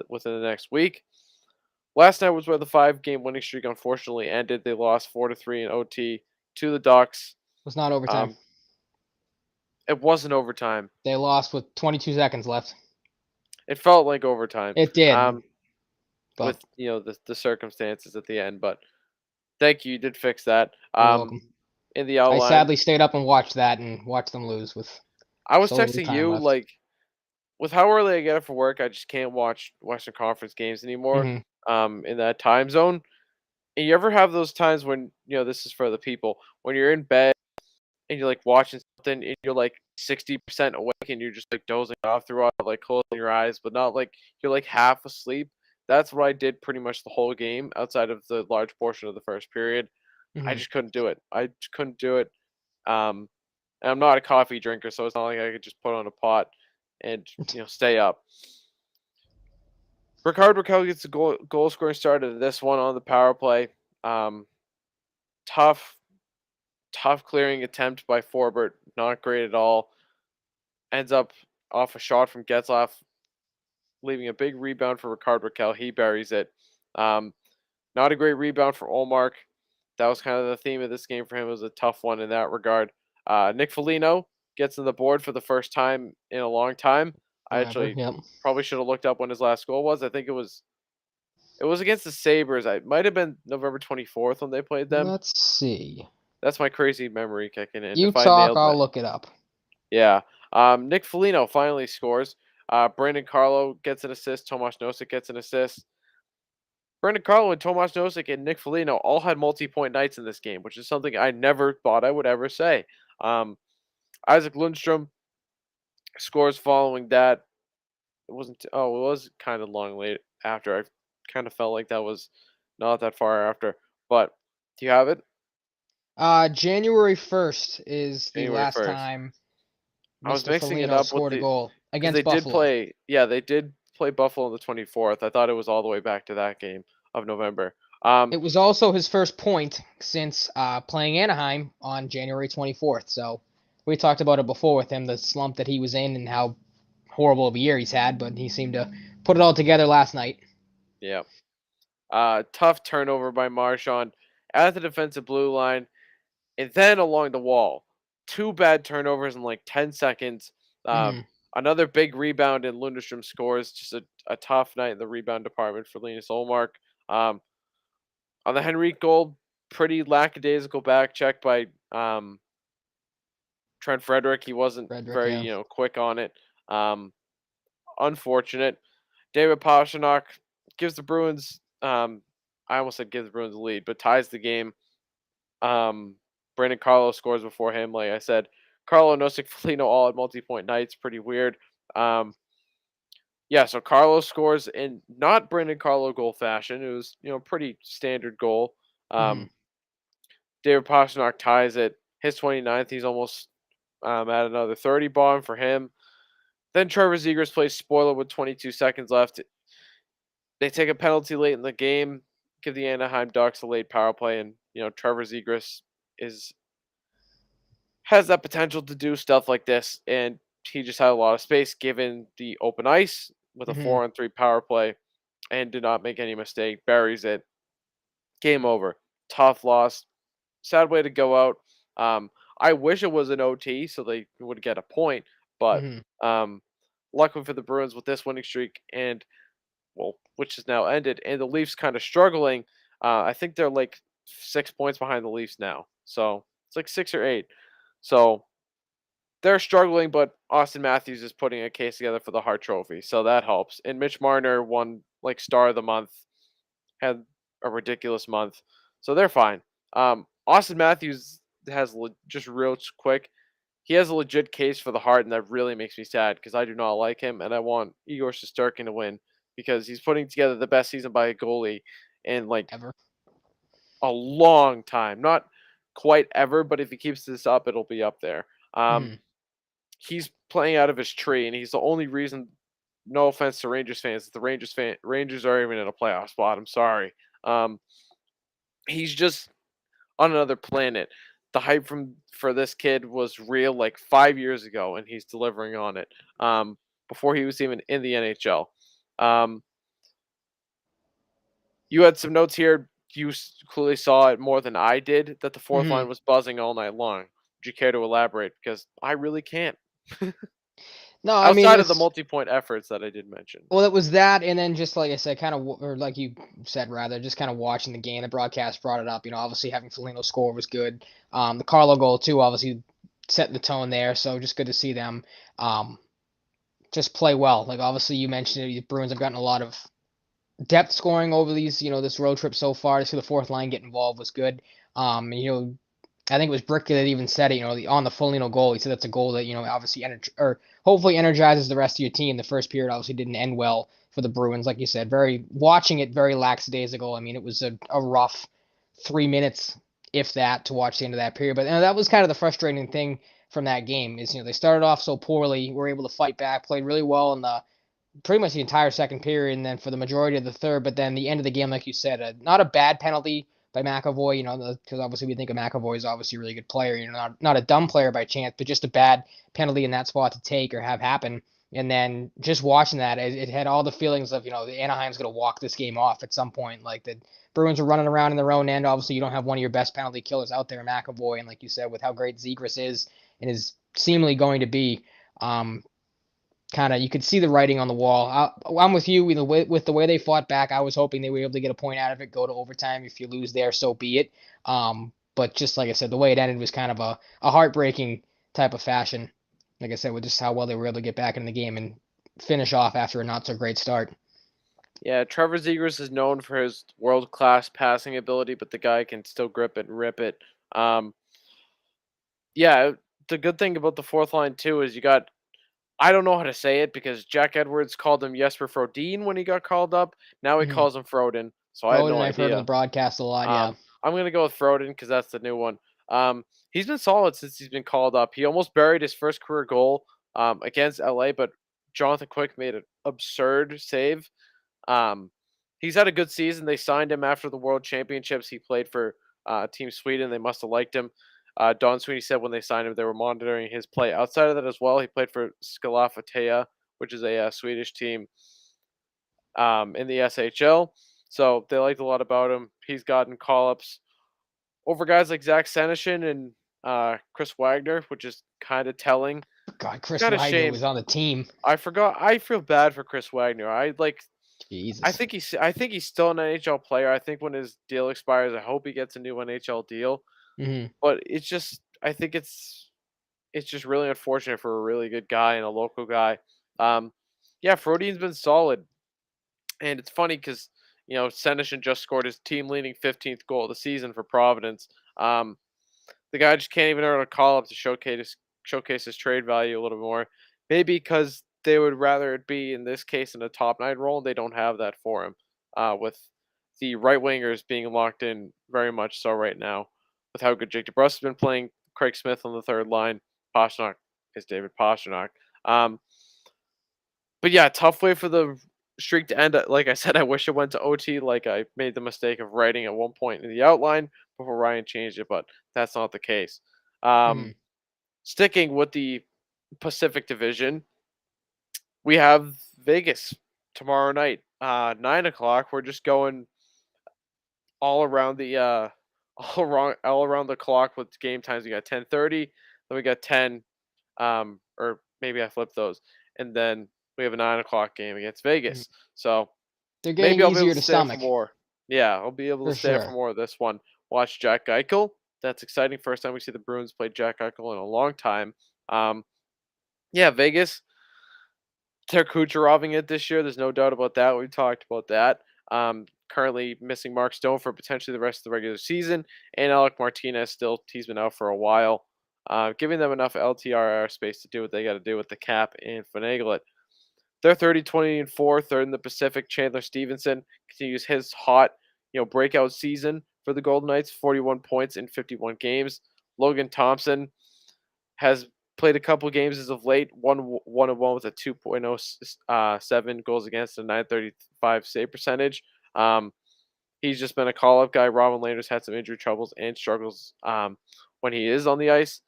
within the next week. Last night was where the 5-game winning streak unfortunately ended. They lost 4-3 in OT to the Ducks. Was not overtime. Um, it wasn't overtime. They lost with 22 seconds left. It felt like overtime. It did, Um, but with the circumstances at the end, but thank you. You did fix that. you're welcome. In the I outline, sadly stayed up and watched that and watched them lose with I was so little texting time you left. like with how early I get up for work. I just can't watch Western Conference games anymore. Hmm. In that time zone. And you ever have those times when this is for the people when you're in bed and you're like watching something and you're like 60% awake and you're just like dozing off throughout, like closing your eyes, but not like you're like half asleep. That's what I did pretty much the whole game outside of the large portion of the first period. I Hmm. just couldn't do it. I just couldn't do it. Um, and I'm not a coffee drinker, so it's not like I could just put on a pot and stay up. Rickard Rakell gets the goal scoring start of this one on the power play. Um, tough, tough clearing attempt by Forbert. Not great at all. Ends up off a shot from Getzlaff, leaving a big rebound for Rickard Rakell. He buries it. Um, Not a great rebound for Olmark. That was kind of the theme of this game for him. It was a tough one in that regard. Nick Foligno gets on the board for the first time in a long time. I Forever. actually Yep. probably should have looked up when his last goal was. I think it was against the Sabres. It might have been November 24th when they played them. Let's see. That's my crazy memory kicking in. You If I talk, nailed I'll that, look it up. yeah. Nick Foligno finally scores. Brandon Carlo gets an assist. Tomas Nosek gets an assist. Brandon Carlo and Tomas Nosek and Nick Foligno all had multi-point nights in this game, which is something I never thought I would ever say. Um, Isaac Lundstrom scores following that. It wasn't. Oh, it was kind of long late after. I kind of felt like that was not that far after. But do you have it? January 1st is the January last 1st. time I was Mr. mixing it Foligno up with scored a the goal because they against did Buffalo. play. Yeah, they did play Buffalo on the 24th. I thought it was all the way back to that game of November. It was also his first point since playing Anaheim on January 24th. So we talked about it before with him, the slump that he was in and how horrible of a year he's had, but he seemed to put it all together last night. Yeah. Tough turnover by Marchand at the defensive blue line, and then along the wall. Two bad turnovers in like 10 seconds. Hmm. Another big rebound, and Lundstrom scores. Just a tough night in the rebound department for Linus Olmark. Um, on the Henrique goal, pretty lackadaisical back check by Trent Frederick. He wasn't Frederick, very, yeah. quick on it. Um, Unfortunate. David Pastrnak gives the Bruins. I almost said gives the Bruins the lead, but ties the game. Brandon Carlo scores before him. Like I said, Carlo Nosek Foligno all at multi-point nights. Pretty weird. Yeah, so Carlo scores in not Brandon Carlo goal fashion. It was, pretty standard goal. Hmm. David Pastrnak ties it. His 29th. He's almost at another 30 bomb for him. Then Trevor Zegras plays spoiler with 22 seconds left. They take a penalty late in the game, give the Anaheim Ducks a late power play, and Trevor Zegras is has that potential to do stuff like this, and he just had a lot of space given the open ice with a Hmm. 4-on-3 power play, and did not make any mistake. Buries it. Game over. Tough loss. Sad way to go out. I wish it was an OT so they would get a point, but Hmm. um, luckily for the Bruins with this winning streak and which has now ended, and the Leafs kind of struggling. I think they're like 6 points behind the Leafs now, so it's like 6 or 8. So they're struggling, but Austin Matthews is putting a case together for the Hart Trophy, so that helps. And Mitch Marner won like Star of the Month, had a ridiculous month, so they're fine. Austin Matthews has just real quick. He has a legit case for the Hart, and that really makes me sad because I do not like him, and I want Igor Shesterkin to win because he's putting together the best season by a goalie in like Ever. a long time. Not quite ever, but if he keeps this up, it'll be up there. Um, Hmm. he's playing out of his tree, and he's the only reason. No offense to Rangers fans, the Rangers are even in a playoff spot. I'm sorry. Um, he's just on another planet. The hype for this kid was real like 5 years ago, and he's delivering on it. Before he was even in the NHL. Um, you had some notes here. You clearly saw it more than I did. That the fourth Hmm. line was buzzing all night long. Would you care to elaborate? Because I really can't. No, I mean Outside of the it's multi-point efforts that I did mention. well, it was that, and then just like I said, kind of, or like you said, rather, just kind of watching the game. The broadcast brought it up. Obviously having Foligno score was good. The Carlo goal too, obviously set the tone there. So just good to see them um, just play well. Like obviously you mentioned it, the Bruins have gotten a lot of depth scoring over these, this road trip so far. To see the fourth line get involved was good. I think it was Brick that even said it, on the Foligno goal. He said that's a goal that, obviously or hopefully energizes the rest of your team. The first period obviously didn't end well for the Bruins, like you said. Watching it very lackadaisical. I mean, it was a rough 3 minutes, if that, to watch the end of that period. But that was kind of the frustrating thing from that game is, they started off so poorly, were able to fight back, played really well in the pretty much the entire second period, and then for the majority of the third. But then the end of the game, like you said, not a bad penalty by McAvoy, because obviously we think of McAvoy as obviously a really good player, not a dumb player by chance, but just a bad penalty in that spot to take or have happen. And then just watching that, it had all the feelings of, the Anaheim's going to walk this game off at some point. Like the Bruins are running around in their own end. Obviously, you don't have one of your best penalty killers out there, McAvoy. And like you said, with how great Zegras is and is seemingly going to be, kind of you could see the writing on the wall. I'm with you with the way they fought back. I was hoping they were able to get a point out of it, go to overtime. If you lose there, so be it. But just like I said, the way it ended was kind of a heartbreaking type of fashion. Like I said, with just how well they were able to get back in the game and finish off after a not so great start. Yeah, Trevor Zegras is known for his world-class passing ability, but the guy can still grip it and rip it. Um, yeah, the good thing about the fourth line too is you got I don't know how to say it because Jack Edwards called him Jesper Frodin when he got called up. Now he Mm-hmm. calls him Frodin, so I had Froden, no I've heard on the idea. broadcast a lot. Yeah. I'm gonna go with Frodin because that's the new one. He's been solid since he's been called up. He almost buried his first career goal against LA, but Jonathan Quick made an absurd save. Um, he's had a good season. They signed him after the World Championships. He played for Team Sweden. They must have liked him. Don Sweeney said when they signed him, they were monitoring his play. Outside of that as well, he played for Skellefteå, which is a Swedish team in the SHL. So they liked a lot about him. He's gotten call-ups over guys like Zach Senyshyn and Chris Wagner, which is kind of telling. God, Chris Kind of Wagner shame. was on the team. I forgot. I feel bad for Chris Wagner. I like Jesus. I think he's still an NHL player. I think when his deal expires, I hope he gets a new NHL deal. Hmm. But I think it's just really unfortunate for a really good guy and a local guy. Um, yeah, Frodian's been solid, and it's funny because Senyshyn just scored his team-leading 15th goal of the season for Providence. Um, the guy just can't even earn a call up to showcase his trade value a little more. Maybe because they would rather it be in this case in a top nine role, and they don't have that for him. With the right wingers being locked in very much so right now, with how good Jake DeBrusk has been playing, Craig Smith on the third line, Pastrnak is David Pastrnak. Um, but yeah, tough way for the streak to end. Like I said, I wish it went to OT. Like I made the mistake of writing at one point in the outline before Ryan changed it, but that's not the case. Hmm. Um, Sticking with the Pacific Division, we have Vegas tomorrow night, 9 o'clock. We're just going all around the all around the clock with game times. We got 10:30, then we got 10, or maybe I flipped those, and then we have a 9 o'clock game against Hmm. Vegas. So They're getting maybe I'll be able easier to to stay for stomach more. Yeah, I'll be able for to stay for sure. more of this one. Watch Jack Eichel. That's exciting. First time we see the Bruins play Jack Eichel in a long time. Um, yeah, Vegas. They're Kucheroving it this year. There's no doubt about that. We talked about that. Currently missing Mark Stone for potentially the rest of the regular season, and Alec Martinez still he's been out for a while. Giving them enough LTRR space to do what they got to do with the cap and finagle it. They're 30, 20, and 4, third in the Pacific. Chandler Stevenson continues his hot, breakout season for the Golden Knights, 41 points in 51 games. Logan Thompson has played a couple games as of late, one and one with a 2.07 goals against a 935 save percentage. Um, he's just been a call up guy. Robin Lehner's had some injury troubles and struggles when he is on the ice.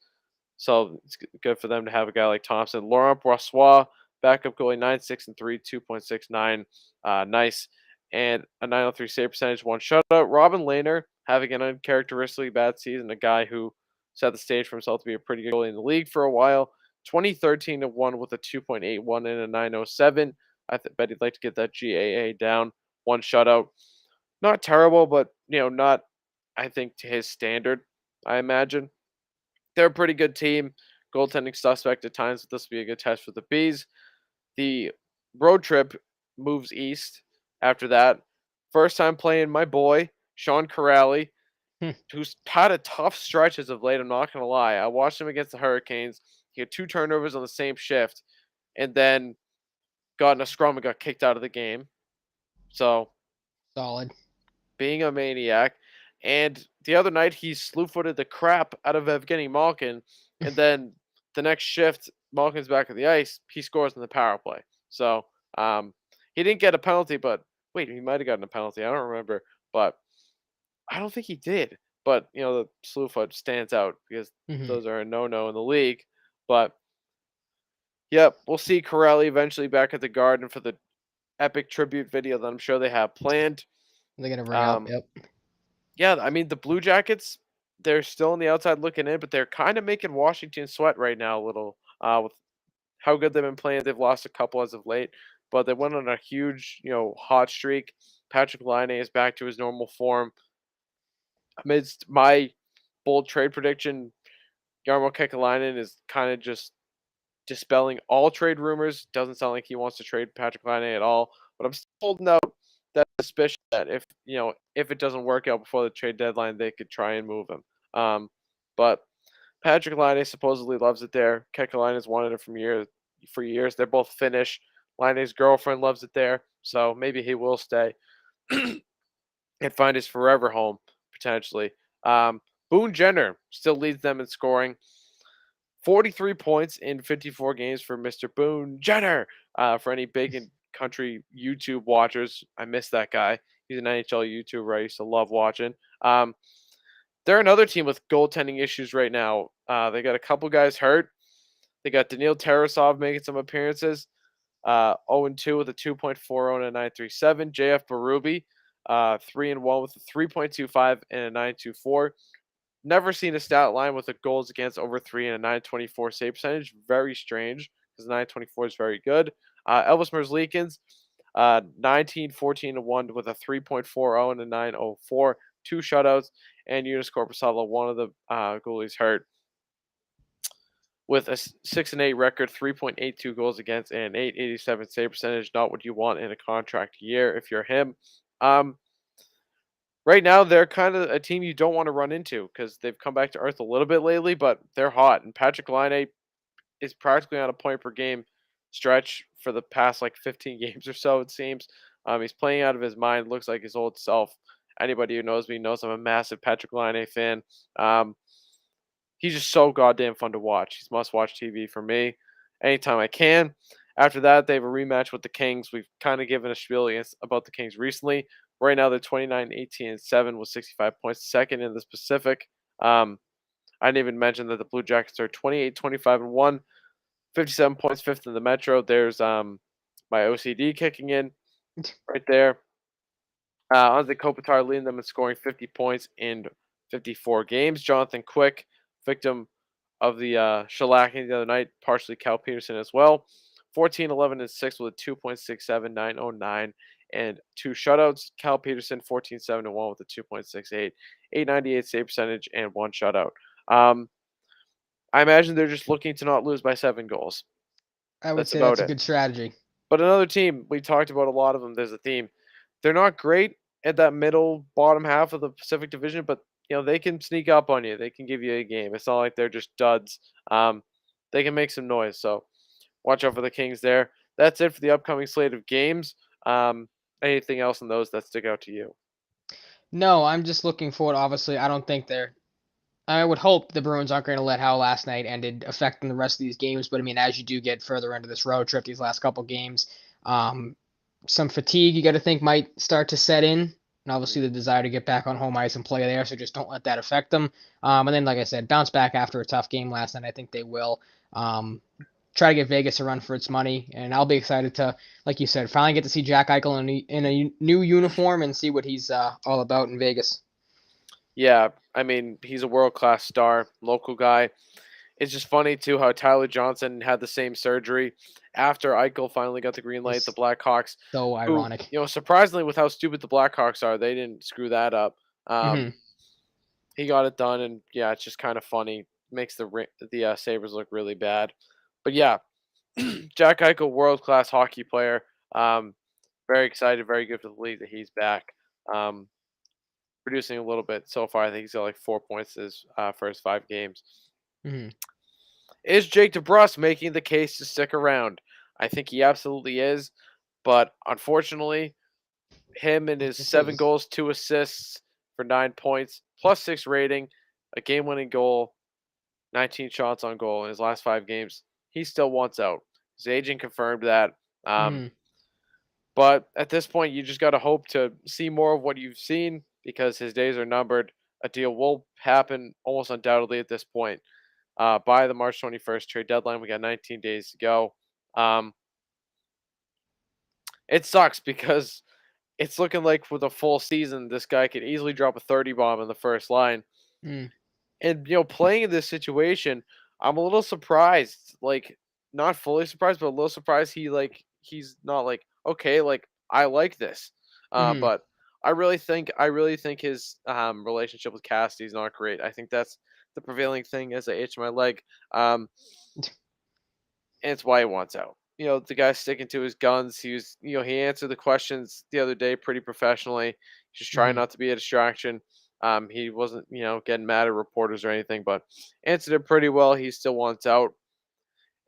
So it's good for them to have a guy like Thompson. Laurent Brossois, backup goalie, 9.6-3, 2.69. Nice. And a 903 save percentage, one shutout. Robin Lehner having an uncharacteristically bad season, a guy who set the stage for himself to be a pretty good goalie in the league for a while. 2013 to 1 with a 2.81 and a 907. Bet he'd like to get that GAA down. One shutout. Not terrible, but not, I think, to his standard, I imagine. They're a pretty good team. Goaltending suspect at times, but this will be a good test for the Bees. The road trip moves east after that. First time playing my boy, Sean Corrali, Hmm. who's had a tough stretch as of late. I'm not going to lie. I watched him against the Hurricanes. He had 2 turnovers on the same shift and then got in a scrum and got kicked out of the game. So Solid. being a maniac. And the other night, he slew-footed the crap out of Evgeny Malkin, and then the next shift, Malkin's back on the ice. He scores in the power play. So he didn't get a penalty, but wait, he might have gotten a penalty. I don't remember, but I don't think he did. But the slew foot stands out because Hmm. those are a no-no in the league. But yep, we'll see Corelli eventually back at the Garden for the epic tribute video that I'm sure they have planned. They're gonna bring up. Um, Yep. Yeah, I mean the Blue Jackets, they're still on the outside looking in, but they're kind of making Washington sweat right now a little with how good they've been playing. They've lost a couple as of late, but they went on a huge, hot streak. Patrick Laine is back to his normal form. Amidst my bold trade prediction, Jarmo Kekalainen is kind of just dispelling all trade rumors. Doesn't sound like he wants to trade Patrick Laine at all, but I'm still holding out that suspicion that if it doesn't work out before the trade deadline, they could try and move him. But Patrick Laine supposedly loves it there. Kekalainen has wanted it for years. They're both Finnish. Laine's girlfriend loves it there, so maybe he will stay and find his forever home potentially. Um, Boone Jenner still leads them in scoring. 43 points in 54 games for Mr. Boone Jenner. For any big and country YouTube watchers, I miss that guy. He's an NHL YouTuber I used to love watching. They're another team with goaltending issues right now. They got a couple guys hurt. They got Daniil Tarasov making some appearances. 0-2 with a 2.40 and a 937. JF Berube, 3-1 with a 3.25 and a 924. Never seen a stat line with a goals against over 3 and a 924 save percentage. Very strange because 924 is very good. Elvis Merzlikins, 19, 14 and 1 with a 3.40 and a 9.04, 2 shutouts, and Eunice Corpusala, one of the goalies hurt, with a 6-8 record, 3.82 goals against, and an 887 save percentage. Not what you want in a contract year if you're him. Um, right now, they're kind of a team you don't want to run into because they've come back to earth a little bit lately, but they're hot. And Patrick Laine is practically on a point per game stretch for the past like 15 games or so, it seems. He's playing out of his mind, looks like his old self. Anybody who knows me knows I'm a massive Patrick Laine fan. He's just so goddamn fun to watch. He's must-watch TV for me anytime I can. After that, they have a rematch with the Kings. We've kind of given a spiel about the Kings recently. Right now, they're 29, 18, and 7 with 65 points, second in the Pacific. I didn't even mention that the Blue Jackets are 28, 25, and 1, 57 points, fifth in the Metro. There's my OCD kicking in right there. Anze Kopitar leading them in scoring 50 points in 54 games. Jonathan Quick, victim of the shellacking the other night, partially Cal Peterson as well. 14, 11, and 6 with a 2.67, 909, and 2 shutouts. Cal Peterson, 14, 7, and 1 with a 2.68, 898 save percentage, and 1 shutout. I imagine they're just looking to not lose by 7 goals. I would That's say about that's a it. good strategy. But another team, we talked about a lot of them. There's a theme. They're not great at that middle bottom half of the Pacific Division, but they can sneak up on you. They can give you a game. It's not like they're just duds. They can make some noise. So watch out for the Kings there. That's it for the upcoming slate of games. Anything else in those that stick out to you? No, I'm just looking forward. Obviously, I don't think they're. I would hope the Bruins aren't going to let how last night ended affecting the rest of these games. But I mean, as you do get further into this road trip, these last couple games, some fatigue you got to think might start to set in. And obviously, the desire to get back on home ice and play there. So just don't let that affect them. And then, like I said, bounce back after a tough game last night. I think they will. Try to get Vegas a run for its money. And I'll be excited to, like you said, finally get to see Jack Eichel in a new uniform and see what he's all about in Vegas. Yeah, I mean, he's a world-class star, local guy. It's just funny, too, how Tyler Johnson had the same surgery after Eichel finally got the green light. The It's Blackhawks, so who, ironic. surprisingly, with how stupid the Blackhawks are, they didn't screw that up. Hmm. He got it done, and yeah, it's just kind of funny. Makes the Sabres look really bad. But yeah, Jack Eichel, world-class hockey player. Um, very excited, very good for the league that he's back. Um, producing a little bit so far. I think he's got like 4 points his first 5 games. Hmm. Is Jake DeBrusk making the case to stick around? I think he absolutely is, but unfortunately, him and his This 7 goals, 2 assists for 9 points, +6 rating, a game-winning goal, 19 shots on goal in his last 5 games. He still wants out. His agent confirmed that. Um, Hmm. but at this point, you just got to hope to see more of what you've seen because his days are numbered. A deal will happen almost undoubtedly at this point by the March 21st trade deadline. We got 19 days to go. Um, it sucks because it's looking like with a full season, this guy could easily drop a 30 bomb in the first line. Hmm. And playing in this situation, I'm a little surprised. Like, not fully surprised, but a little surprised he's not like, okay, like I like this. Hmm. But I really think his relationship with Cassidy's not great. I think that's the prevailing thing as I itch my leg. Um, and it's why he wants out. The guy's sticking to his guns. He answered the questions the other day pretty professionally. Just trying Hmm. not to be a distraction. He wasn't, getting mad at reporters or anything, but answered it pretty well. He still wants out.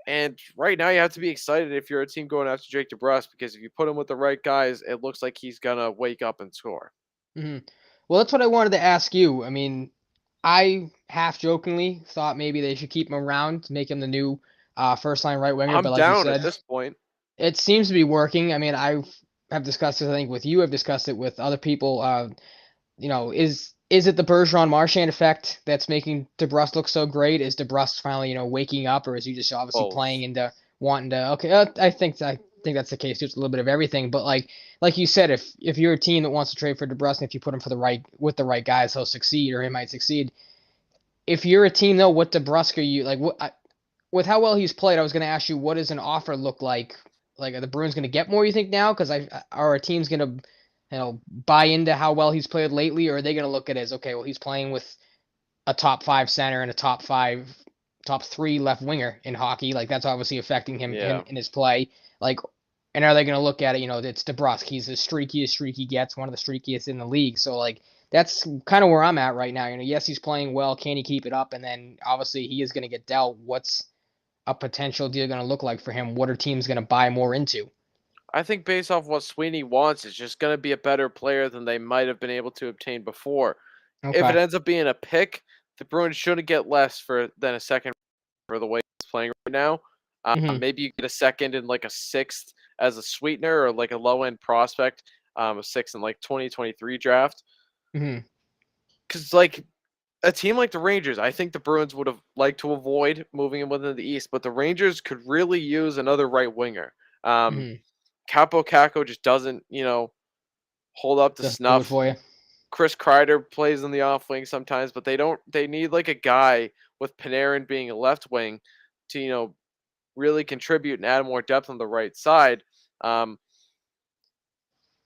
And right now, you have to be excited if you're a team going after Jake DeBrusk because if you put him with the right guys, it looks like he's gonna wake up and score. Hmm. Well, that's what I wanted to ask you. I mean, I half jokingly thought maybe they should keep him around to make him the new first line right winger, I'm but like you down at said, this point. it seems to be working. I mean, I have discussed this, I think, with you. I've discussed it with other people. Is it the Bergeron Marchand effect that's making DeBrus look so great? Is DeBrus finally waking up, or is he just obviously playing Both. into wanting to? Okay, I think that's the case. It's a little bit of everything, but like you said, if you're a team that wants to trade for DeBrus, and if you put him for the right with the right guys, he'll succeed or he might succeed. If you're a team though, what DeBrusque are you like? With how well he's played, I was going to ask you, what does an offer look like Like, are the Bruins going to get more, you think, now? Because are our teams going to, buy into how well he's played lately, or are they going to look at it as, okay, well, he's playing with a top 5 center and a top 3 left winger in hockey. Like, that's obviously affecting him Yeah. in his play. Like, and are they going to look at it? It's DeBrusque. He's as streaky as streaky gets, one of the streakiest in the league. So, like, that's kind of where I'm at right now. Yes, he's playing well. Can he keep it up? And then obviously he is going to get dealt. What's a potential deal going to look like for him? What are teams going to buy more into? I think based off what Sweeney wants, is just going to be a better player than they might have been able to obtain before. If it Okay. ends up being a pick, the Bruins shouldn't get less than a second for the way he's playing right now. Mm-hmm. Maybe you get a second and like a sixth as a sweetener or like a low end prospect, a sixth in like 2023 draft. Mm-hmm. Because like a team like the Rangers, I think the Bruins would have liked to avoid moving him within the East, but the Rangers could really use another right winger. Um, Mm-hmm. Capo Caco just doesn't, hold up to Doesn't do it snuff. for you. Chris Kreider plays on the off wing sometimes, but they don't. They need like a guy with Panarin being a left wing to really contribute and add more depth on the right side. Um,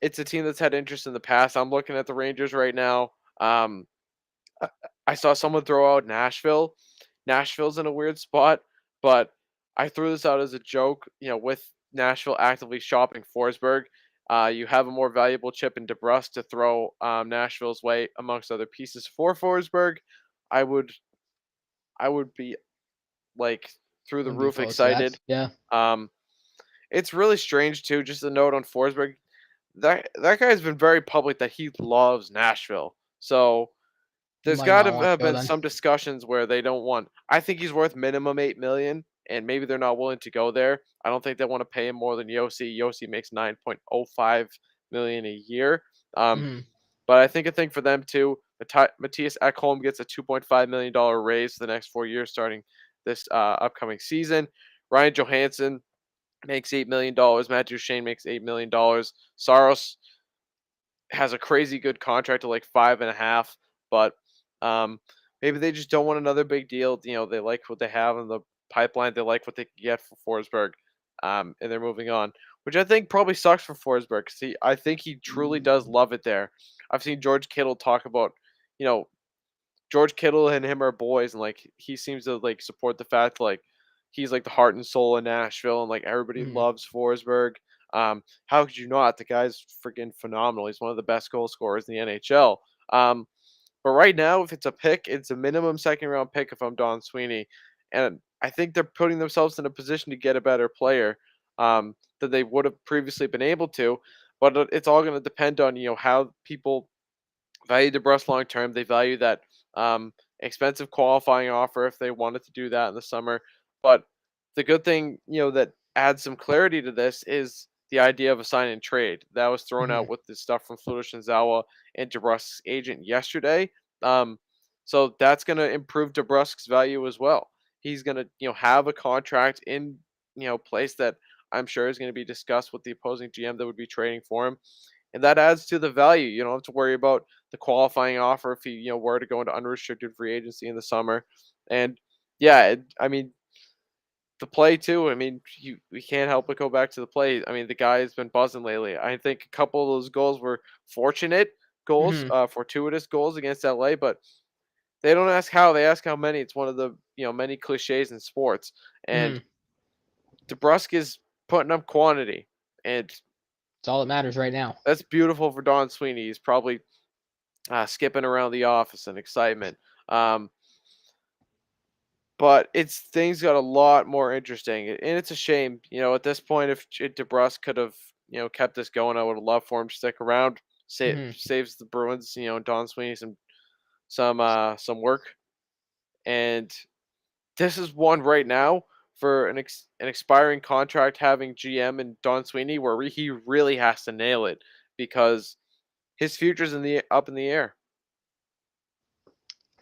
it's a team that's had interest in the past. I'm looking at the Rangers right now. I I saw someone throw out Nashville. Nashville's in a weird spot, but I threw this out as a joke. With Nashville actively shopping Forsberg, you have a more valuable chip in DeBrusque to throw Nashville's way amongst other pieces for Forsberg. I would, I would be like through the Wouldn't be roof opposed to that. excited. Yeah. Um, it's really strange too. Just a note on Forsberg. That guy's been very public that he loves Nashville. So He there's might got not to want to have go been then. some discussions where they don't want. I think he's worth minimum 8 million, and maybe they're not willing to go there. I don't think they want to pay him more than Yossi. Yossi makes 9.05 million a year. Um, Mm-hmm. but I think a thing for them too. Matthias Ekholm gets a $2.5 million raise for the next 4 years, starting this upcoming season. Ryan Johansson makes $8 million. Matt Duchene makes $8 million. Saros has a crazy good contract of like 5.5, but um, maybe they just don't want another big deal. They like what they have in the pipeline. They like what they can get for Forsberg, and they're moving on, which I think probably sucks for Forsberg because I think he truly does love it there. I've seen George Kittle talk about, you know, George Kittle and him are boys, and like he seems to like support the fact like he's like the heart and soul of Nashville, and like everybody Mm-hmm. loves Forsberg. How could you not? The guy's freaking phenomenal. He's one of the best goal scorers in the NHL. But right now, if it's a pick, it's a minimum second round pick if I'm Don Sweeney, and I think they're putting themselves in a position to get a better player than they would have previously been able to. But it's all going to depend on how people value DeBrusque long term. They value that expensive qualifying offer if they wanted to do that in the summer. But the good thing, that adds some clarity to this is the idea of a sign and trade that was thrown Mm-hmm. out with the stuff from Flutus and Zawa and DeBrusque's agent yesterday. Um, so that's going to improve DeBrusque's value as well. He's going to, have a contract in, place that I'm sure is going to be discussed with the opposing GM that would be trading for him, and that adds to the value. You don't have to worry about the qualifying offer if he were to go into unrestricted free agency in the summer. And yeah, I mean the play too. I mean we can't help but go back to the play. I mean the guy has been buzzing lately. I think a couple of those goals were fortunate goals, Mm-hmm. fortuitous goals against LA, but they don't ask how, they ask how many. It's one of the many cliches in sports, and Mm-hmm. DeBrusque is putting up quantity, and It's all that matters right now. that's beautiful for Don Sweeney. He's probably skipping around the office in excitement. Um, but it's things got a lot more interesting, and it's a shame. At this point, if DeBrusque could have kept this going, I would have loved for him to stick around. Mm-hmm. Saves the Bruins, Don Sweeney some work, and this is one right now for an expiring contract having GM and Don Sweeney where he really has to nail it because his future's up in the air.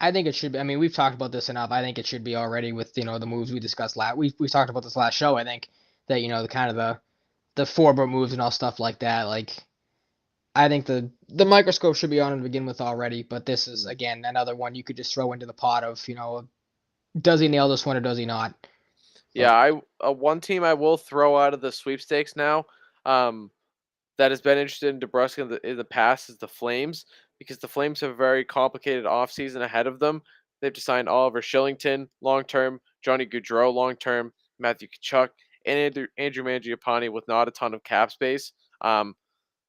I think it should be. I mean, we've talked about this enough. I think it should be already with the moves we discussed last. We talked about this last show. I think that the kind of the forward moves and all stuff like that. Like, I think the microscope should be on to begin with already. But this is again another one you could just throw into the pot of does he nail this one or does he not? So, Yeah, one team I will throw out of the sweepstakes now, um, that has been interested in DeBrusque in the past is the Flames, because the Flames have a very complicated offseason ahead of them. They've to sign Oliver Shillington long term, Johnny Gaudreau long term, Matthew Tkachuk, and Andrew Mangiapane with not a ton of cap space. Um,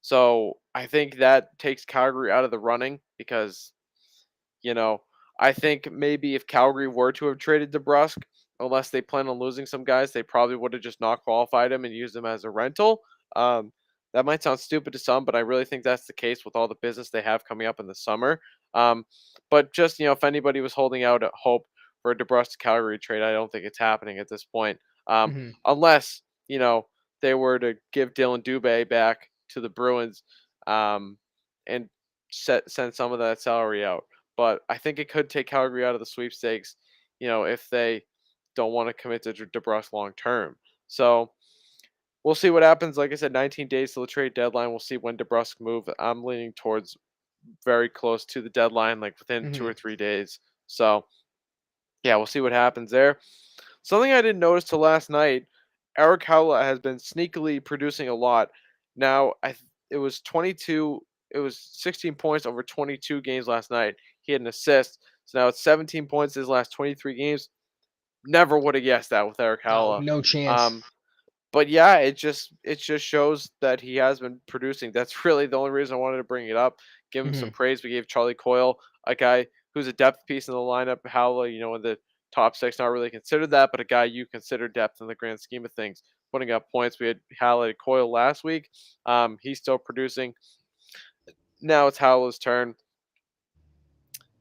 so I think that takes Calgary out of the running because you know, I think maybe if Calgary were to have traded DeBrusque, unless they plan on losing some guys, they probably would have just not qualified him and used him as a rental. Um, that might sound stupid to some, but I really think that's the case with all the business they have coming up in the summer. Um, but just if anybody was holding out hope for a DeBrusque to Calgary trade, I don't think it's happening at this point, mhm. unless they were to give Dylan Dubé back to the Bruins and send some of that salary out. But I think it could take Calgary out of the sweepstakes, if they don't want to commit to DeBrusque long term. So we'll see what happens. Like I said, 19 days till the trade deadline. We'll see when DeBrusque move. I'm leaning towards very close to the deadline, like within 2 or 3 days. So yeah, we'll see what happens there. Something I didn't notice till last night, Eric Howlett has been sneakily producing a lot. Now, it was 22, it was 16 points over 22 games last night. He had an assist. So now it's 17 points his last 23 games. Never would have guessed that with Eric No, Howlett. no chance. Um, but yeah, it just shows that he has been producing. That's really the only reason I wanted to bring it up. Give him some Mhm. praise. We gave Charlie Coyle, a guy who's a depth piece in the lineup. Howlett, in the top six, not really considered that, but a guy you consider depth in the grand scheme of things, putting up points. We had Howlett Coyle last week. He's still producing. Now it's Howlett's turn,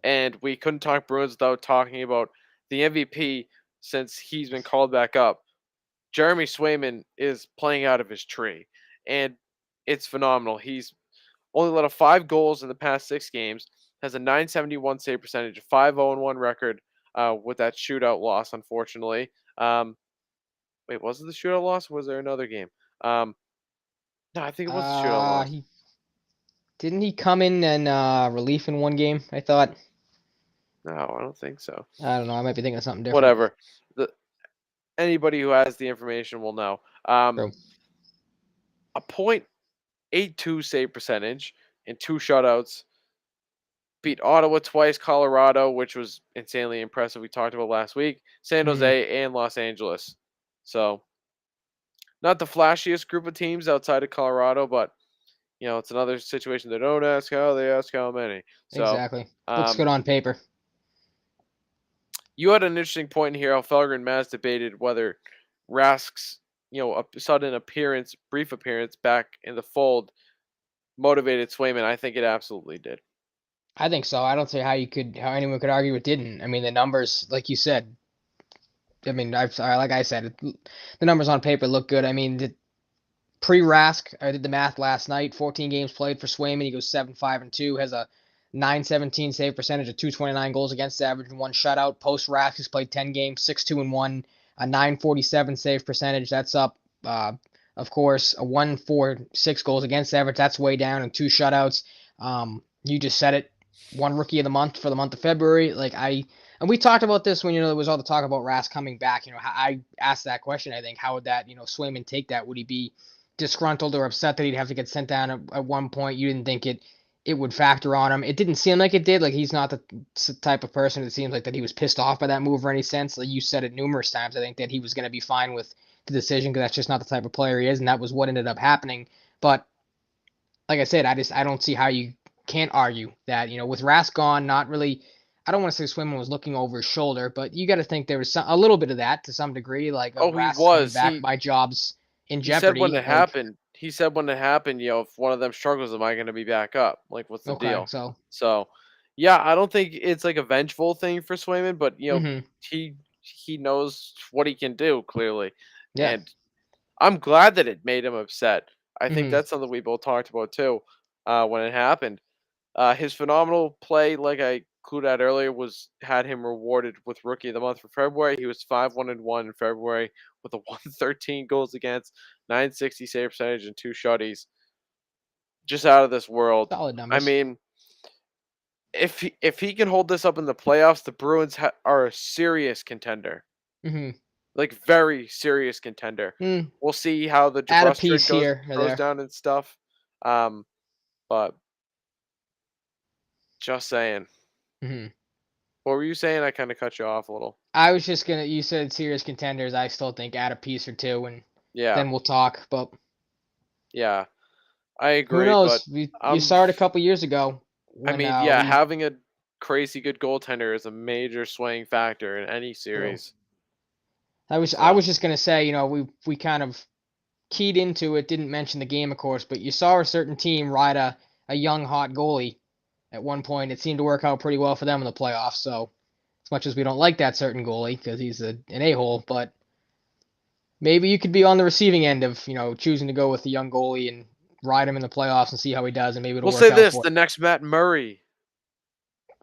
and we couldn't talk Bruins without talking about the MVP since he's been called back up. Jeremy Swayman is playing out of his tree, and it's phenomenal. He's only let up 5 goals in the past 6 games, has a 971 save percentage, a 5-0-1 record with that shootout loss, unfortunately. Wait, was it the shootout loss or was there another game? Um, no, I think it was the shootout loss. He didn't he come in and relief in one game? I thought. No, I don't think so. I don't know. I might be thinking of something different. Whatever. The Anybody who has the information will know. True. A .82 save percentage and 2 shutouts. Beat Ottawa twice, Colorado, which was insanely impressive. We talked about last week. San Mhm. Jose and Los Angeles. So not the flashiest group of teams outside of Colorado, but it's another situation. They don't ask how, they ask how many. So Exactly. Looks good um, on paper. you had an interesting point here. How Felger and Maz debated whether Rask's a sudden appearance, brief appearance back in the fold motivated Swayman. I think it absolutely did. I think so. I don't see how anyone could argue it didn't. I mean, the numbers, like you said. I mean, like I said, the numbers on paper look good. I mean, pre-Rask, I did the math last night. 14 games played for Swayman. He goes 7-5-2, has a 917 save percentage, a 229 goals against average, and one shutout. Post-Rask, he's played 10 games, 6-2-1, a 947 save percentage. That's up. Of course, a 146 goals against average. That's way down, and 2 shutouts. You just said it. One rookie of the month for the month of February. And we talked about this when there was all the talk about Rask coming back. I asked that question. I think how would that Swayman take that? Would he be disgruntled or upset that he'd have to get sent down at one point? You didn't think it would factor on him. It didn't seem like it did. Like, he's not the type of person that seems like that he was pissed off by that move or any sense. Like you said it numerous times, I think that he was going to be fine with the decision because that's just not the type of player he is, and that was what ended up happening. But like I said, I don't see how you can't argue that with Rask gone, not really. I don't want to say Swimmer was looking over his shoulder, but you got to think there was a little bit of that to some degree, like Oh, he Rask coming was. back, my job's in He said when jeopardy. it happened. He said when it happened, if one of them struggles, am I going to be back up? Like, what's the Okay, deal? so So, yeah, I don't think it's like a vengeful thing for Swayman, but he knows what he can do clearly, yeah, and I'm glad that it made him upset. I think hmm that's something we both talked about too, when it happened. His phenomenal play, like I clued out earlier, had him rewarded with Rookie of the Month for February. He was 5-1-1 in February with a 113 goals against, 960 save percentage, and 2 shutties. Just out of this world. solid I numbers. mean, if he can hold this up in the playoffs, the Bruins are a serious contender. hmm like very serious contender. Mm, We'll see how the add a roster piece goes here or goes there. down and stuff. Um, but just saying. Hmm. What were you saying? I kind of cut you off a little. I was just gonna. You said serious contenders. I still think add a piece or two, and Yeah, then we'll talk. But yeah, I who agree. But knows? You um, saw it a couple years ago I when mean, yeah, we having a crazy good goaltender is a major swaying factor in any threw. series. I So was just gonna say, we kind of keyed into it. Didn't mention the game, of course, but you saw a certain team ride a young hot goalie at one point. It seemed to work out pretty well for them in the playoffs. So as much as we don't like that certain goalie because he's an a-hole, but maybe you could be on the receiving end of choosing to go with the young goalie and ride him in the playoffs and see how he does, and maybe it'll we'll work say out this: for the him. next Matt Murray,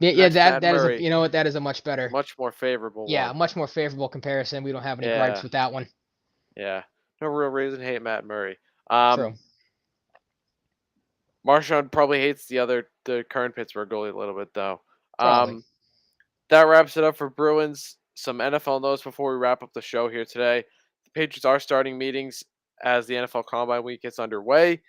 Yeah, the yeah, next that Matt that is a Murray, that is a much better, much more favorable yeah, one. much more favorable comparison. We don't have any gripes Yeah, with that one. yeah. No real reason to hate Matt Murray. Um, True, Marchand probably hates the current Pittsburgh goalie a little bit though. probably. Um, that wraps it up for Bruins. Some NFL notes before we wrap up the show here today. The Patriots are starting meetings as the NFL Combine Week gets underway.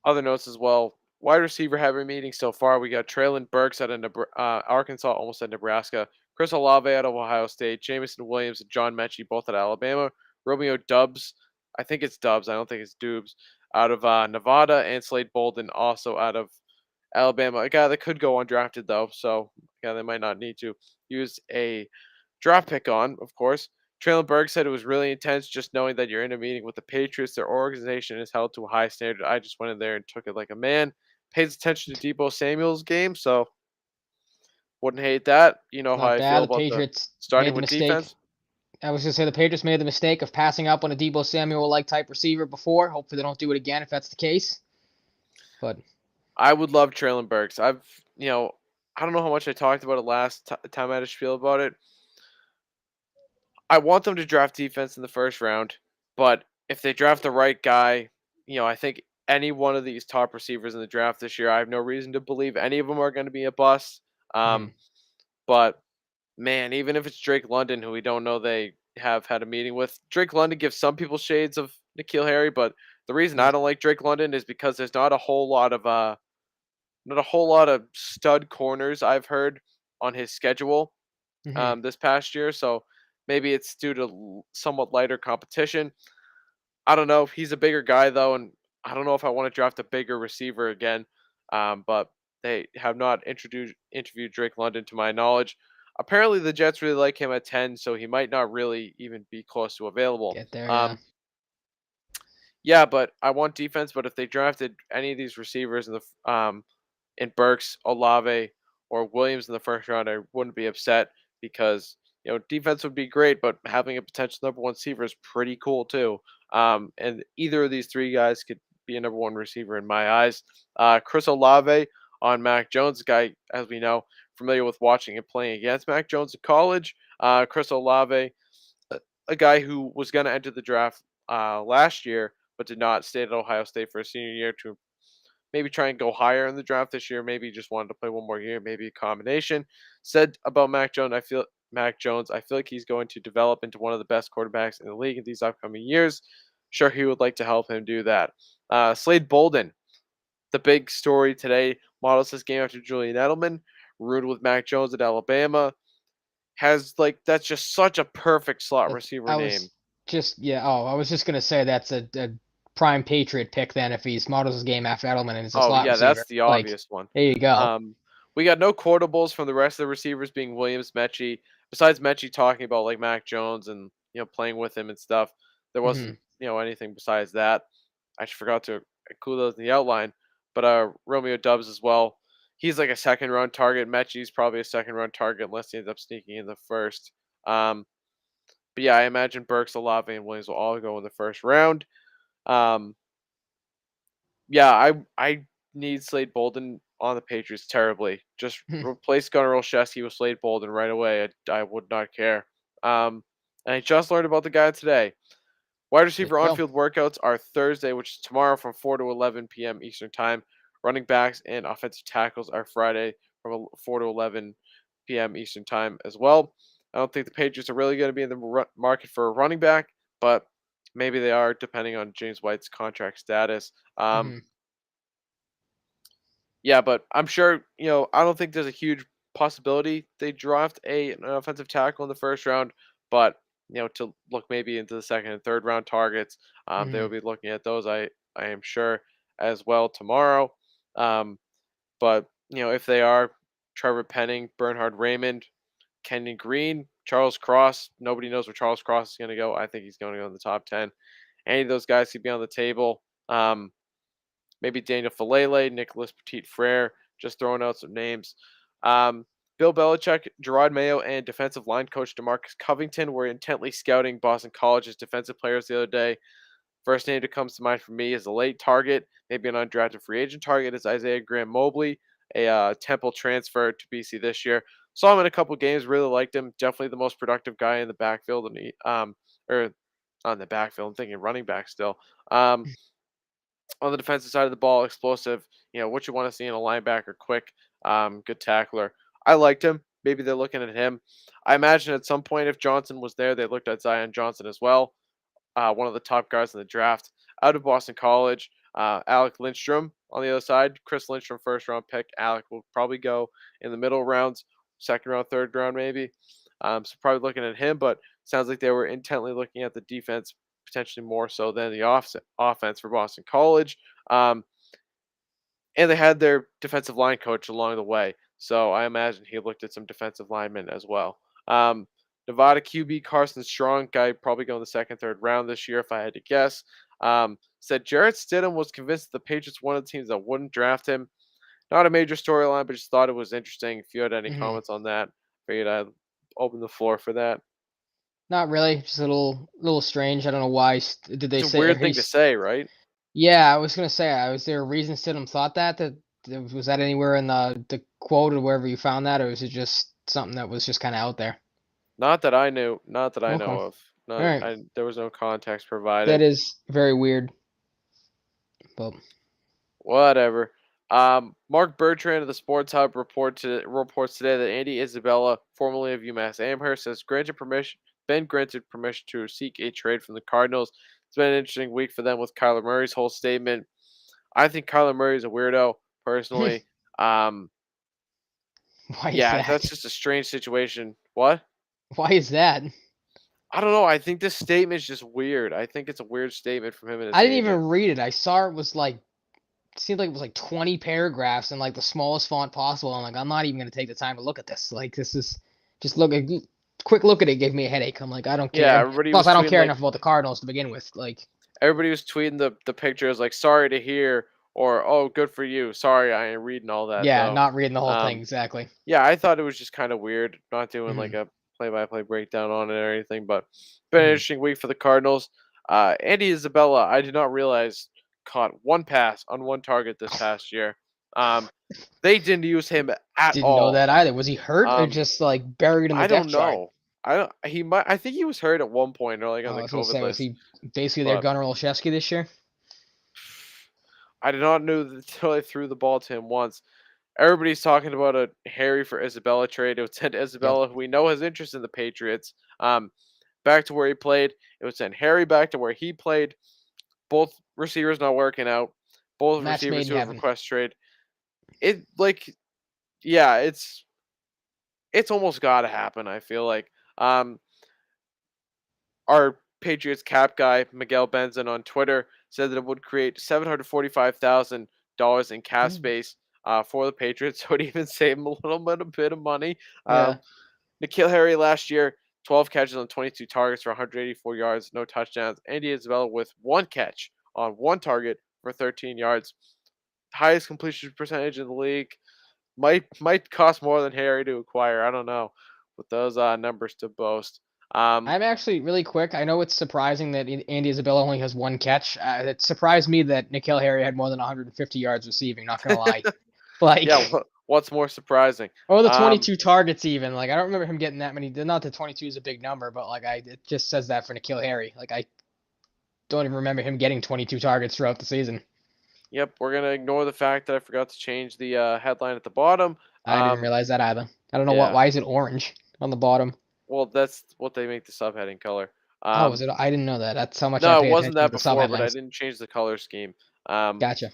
Other notes as well. Wide receiver heavy meeting so far. We got Traylon Burks out of Arkansas, almost at Nebraska. Chris Olave out of Ohio State. Jamison Williams and John Mechie both at Alabama. Romeo Dubs, I think it's Dubs. I don't think it's Dubes. Out of Nevada, and Slade Bolden also out of Alabama. A guy that could go undrafted though, so yeah, they might not need to use a draft pick on, of course. Traylon Burke said it was really intense just knowing that you're in a meeting with the Patriots. Their organization is held to a high standard. I just went in there and took it like a man. Pays attention to Debo Samuel's game, so wouldn't hate that. You know how Not I bad. feel The about the Patriots starting made the with mistake. defense. I was gonna say the Patriots made the mistake of passing up on a Debo Samuel like type receiver before. Hopefully they don't do it again if that's the case. But I would love Traylon Burks. I don't know how much I talked about it last time I had a spiel about it. I want them to draft defense in the first round, but if they draft the right guy, I think any one of these top receivers in the draft this year, I have no reason to believe any of them are going to be a bust. mhm, Um, but man, even if it's Drake London, who we don't know they have had a meeting with, Drake London gives some people shades of N'Keal Harry, but the reason I he's don't like Drake London is because there's not a whole lot of stud corners I've heard on his schedule mhm, this past year. So maybe it's due to somewhat lighter competition. I don't know. He's a bigger guy though, and I don't know if I want to draft a bigger receiver again. But they have not introduced interviewed Drake London to my knowledge. Apparently, the Jets really like him at 10, so he might not really even be close to available. get there. Yeah. Um, yeah, but I want defense. But if they drafted any of these receivers in Burks, Olave, or Williams in the first round, I wouldn't be upset because defense would be great, but having a potential number one receiver is pretty cool too. And either of these three guys could be a number one receiver in my eyes. Chris Olave on Mac Jones, a guy as we know familiar with watching and playing against Mac Jones in college. Chris Olave, a guy who was going to enter the draft last year, but did not stay at Ohio State for a senior year to maybe try and go higher in the draft this year. Maybe just wanted to play one more year, maybe a combination. Said about Mac Jones, I feel like he's going to develop into one of the best quarterbacks in the league in these upcoming years. Sure, he would like to help him do that. Slade Bolden, the big story today, models his game after Julian Edelman, rooted with Mac Jones at Alabama. Has like that's just such a perfect slot receiver I name. was just yeah. Oh, I was just gonna say that's a prime Patriot pick then if he models his game after Edelman and is a Oh slot yeah, that's receiver. the Like obvious one. there you go. We got no quotables from the rest of the receivers being Williams, Mechie. Besides Mechie talking about like Mac Jones and playing with him and stuff, there Hmm. wasn't anything besides that. I just forgot to include those in the outline. But Romeo Dubs as well. He's like a second round target. Mechie's probably a second round target unless he ends up sneaking in the first. Um, but yeah, I imagine Burks, Olave, and Williams will all go in the first round. Um, yeah, I need Slade Bolden on the Patriots terribly. Just replace Gunnar Olszewski with Slade Bolden right away. I would not care. And I just learned about the guy today. Wide There receiver you go. on-field workouts are Thursday, which is tomorrow from 4 to 11 p.m. Eastern Time. Running backs and offensive tackles are Friday from 4 to 11 p.m. Eastern Time as well. I don't think the Patriots are really going to be in the market for a running back, but maybe they are depending on James White's contract status. Hmm. Yeah, but I'm sure, I don't think there's a huge possibility they draft an offensive tackle in the first round, but to look maybe into the second and third round targets, they will Hmm. be looking at those. I am sure as well tomorrow. Um, but if they are, Trevor Penning, Bernhard Raymond, Kenyon Green, Charles Cross. Nobody knows where Charles Cross is going to go. I think he's going to go in the top 10. Any of those guys could be on the table. Maybe Daniel Falele, Nicholas Petit Frere, just throwing out some names. Um, Bill Belichick, Gerard Mayo, and defensive line coach DeMarcus Covington were intently scouting Boston College's defensive players the other day. First name that comes to mind for me is a late target, maybe an undrafted free agent target, is Isaiah Graham Mobley, a Temple transfer to BC this year. Saw him in a couple games, really liked him. Definitely the most productive guy in the backfield, and or on the backfield. I'm thinking running back still. On the defensive side of the ball, explosive. What you want to see in a linebacker, quick, good tackler. I liked him. Maybe they're looking at him. I imagine at some point, if Johnson was there, they looked at Zion Johnson as well, one of the top guys in the draft out of Boston College. Alec Lindstrom on the other side. Chris Lindstrom, first round pick. Alec will probably go in the middle rounds, second round, third round, maybe. So probably looking at him, but sounds like they were intently looking at the defense, potentially more so than the offense for Boston College. Um, and they had their defensive line coach along the way. So I imagine he looked at some defensive linemen as well. Um, Nevada QB Carson Strong, guy probably going the second, third round this year, if I had to guess. Said Jarrett Stidham was convinced the Patriots one of the teams that wouldn't draft him. Not a major storyline, but just thought it was interesting. If you had any Hmm. comments on that, figured I'd open the floor for that. Not really. Just a little strange. I don't know why. Did they It's a say? Or weird thing to say, right? yeah, I was gonna say. Was there a reason Stidham thought that? Was that anywhere in the quote or wherever you found that, or was it just something that was just kind of out there? Not that I knew. Not that I Okay. know All of. Not. right. There was no context That provided. is very weird. But Whatever. Mark Bertrand of the Sports Hub reports today that Andy Isabella, formerly of UMass Amherst, has been granted permission to seek a trade from the Cardinals. It's been an interesting week for them with Kyler Murray's whole statement. I think Kyler Murray is a weirdo, personally. Um, why is yeah, that? that's just a strange situation. What? Why is that? I don't know. I think this statement is just weird. I think it's a weird statement from him and his I didn't agent. even read it. I saw it was like seemed like it was like 20 paragraphs in like the smallest font possible. I'm like, I'm not even gonna take the time to look at this. Like this is just quick look at it gave me a headache. I'm like, I don't Yeah, care. everybody Plus, was I don't tweeting care like enough about the Cardinals to begin with. Like, everybody was tweeting the pictures like sorry to hear or oh good for you. Sorry, I ain't reading all that yeah, though. not reading the whole thing Um exactly. yeah, I thought it was just kind of weird not doing like Hmm. a play-by-play breakdown on it or anything, but been an Hmm. interesting week for the Cardinals. Andy Isabella, I did not realize caught one pass on one target this past year. Um they didn't use him at Didn't know all. that either. Was he hurt or Um just like buried in the I depth don't chart? know. I think he was hurt at one point or like on Oh, I the was gonna COVID say, was list, he basically their but Gunnar Olszewski this year? I did not know until I threw the ball to him once. Everybody's talking about a Harry for Isabella trade. It would send Yep. Isabella, who we know has interest in the Patriots, back to where he played. It would send Harry back to where he played. Both receivers not working out. Both Match receivers made in who have heaven. request trade. It like yeah, it's almost got to happen. I feel like our Patriots cap guy Miguel Benzin on Twitter said that it would create $745,000 in cap Mm. space for the Patriots, so it even save them a bit of money. Yeah. Nikhil Harry last year, 12 catches on 22 targets for 184 yards, no touchdowns. Andy Isabella with one catch on one target for 13 yards, highest completion percentage in the league. Might cost more than Harry to acquire. I don't know, with those numbers to boast. Um, I'm actually really quick. I know it's surprising that Andy Isabella only has one catch. It surprised me that Nikhil Harry had more than 150 yards receiving. Not gonna lie, yeah, like, what's more surprising? or the Um, 22 targets even. Like, I don't remember him getting that many. Not that 22 is a big number, but like, it just says that for Nikhil Harry. Like, I don't even remember him getting 22 targets throughout the season. yep, we're gonna ignore the fact that I forgot to change the headline at the bottom. I didn't Um, realize that either. I don't know what. yeah, Why is it orange on the bottom? Well, that's what they make the subheading color. Oh, is it? I didn't know that. That's how much I No, it pay wasn't attention to that the before, but I subheadlines. didn't change the color scheme. Um, Gotcha.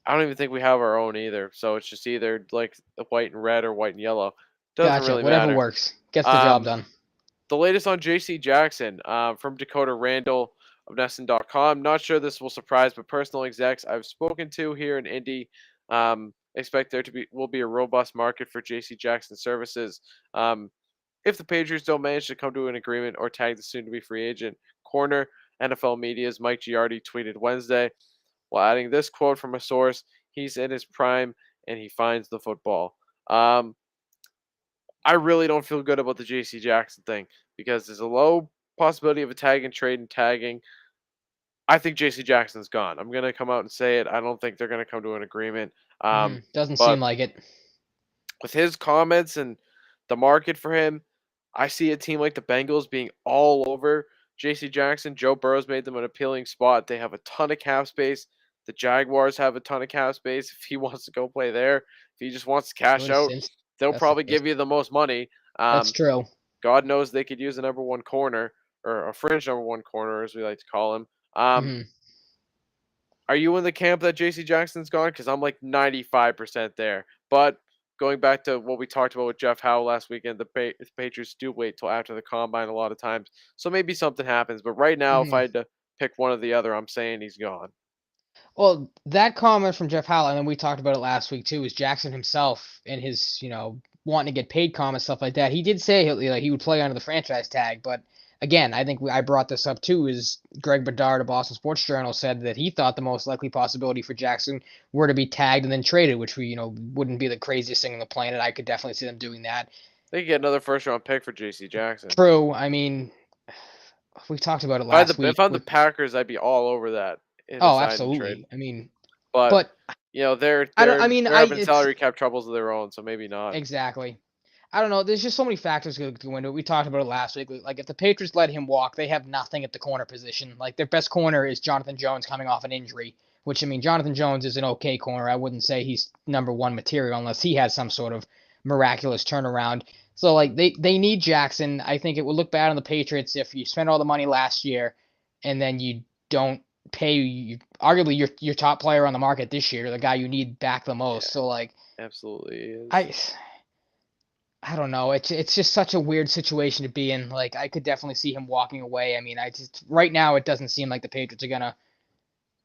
I don't even think we have our own either. So it's just either like the white and red or white and yellow. Doesn't Gotcha. really Whatever matter. works. Gets the job Um, done. the latest on JC Jackson from Dakota Randall of Nesson.com. Not sure this will surprise, but personal execs I've spoken to here in Indy expect there to be a robust market for JC Jackson services. If the Patriots don't manage to come to an agreement or tag the soon-to-be free agent corner, NFL Media's Mike Giardi tweeted Wednesday while adding this quote from a source: "He's in his prime and he finds the football." Um, I really don't feel good about the JC Jackson thing because there's a low possibility of a tag and trade and tagging. I think JC Jackson's gone. I'm gonna come out and say it. I don't think they're gonna come to an agreement. Doesn't seem But like it. with his comments and the market for him, I see a team like the Bengals being all over JC Jackson. Joe Burrow's made them an appealing spot. They have a ton of cap space. The Jaguars have a ton of cap space. If he wants to go play there, if he just wants to Go cash to out, Cincy. they'll That's the probably place. give you the most money. That's Um, true. God knows they could use a number one corner or a fringe number one corner, as we like to call him. hmm Are you in the camp that JC Jackson's gone? Because I'm like 95% there. But going back to what we talked about with Jeff Howe last weekend, the Patriots do wait till after the combine a lot of times. So maybe something happens. But right now, if I hmm had to pick one or the other, I'm saying he's gone. Well, that comment from Jeff Howell, and then we talked about it last week too, is Jackson himself and his, wanting to get paid comment stuff like that. He did say he would play under the franchise tag, but again, I think I brought this up too. Is Greg Bedard of Boston Sports Journal said that he thought the most likely possibility for Jackson were to be tagged and then traded, which wouldn't be the craziest thing on the planet. I could definitely see them doing that. They could get another first round pick for JC Jackson. True. I mean, we talked about it If I had last week if I'm the with. Packers, I'd be all over that in a Oh, sign and trade. absolutely. I mean, But but they're I don't. they're I mean, they're having salary cap troubles of their own, so maybe not. exactly. I don't know. There's just so many factors that go into it. We talked about it last week. Like if the Patriots let him walk, they have nothing at the corner position. Like their best corner is Jonathan Jones coming off an injury, which I mean, Jonathan Jones is an okay corner. I wouldn't say he's number one material unless he has some sort of miraculous turnaround. So like they need Jackson. I think it would look bad on the Patriots if you spend all the money last year and then you don't pay arguably your top player on the market this year, the guy you need back the most. Yeah, So like absolutely is. I I don't know. It's just such a weird situation to be in. Like I could definitely see him walking away. I mean, I just right now it doesn't seem like the Patriots are gonna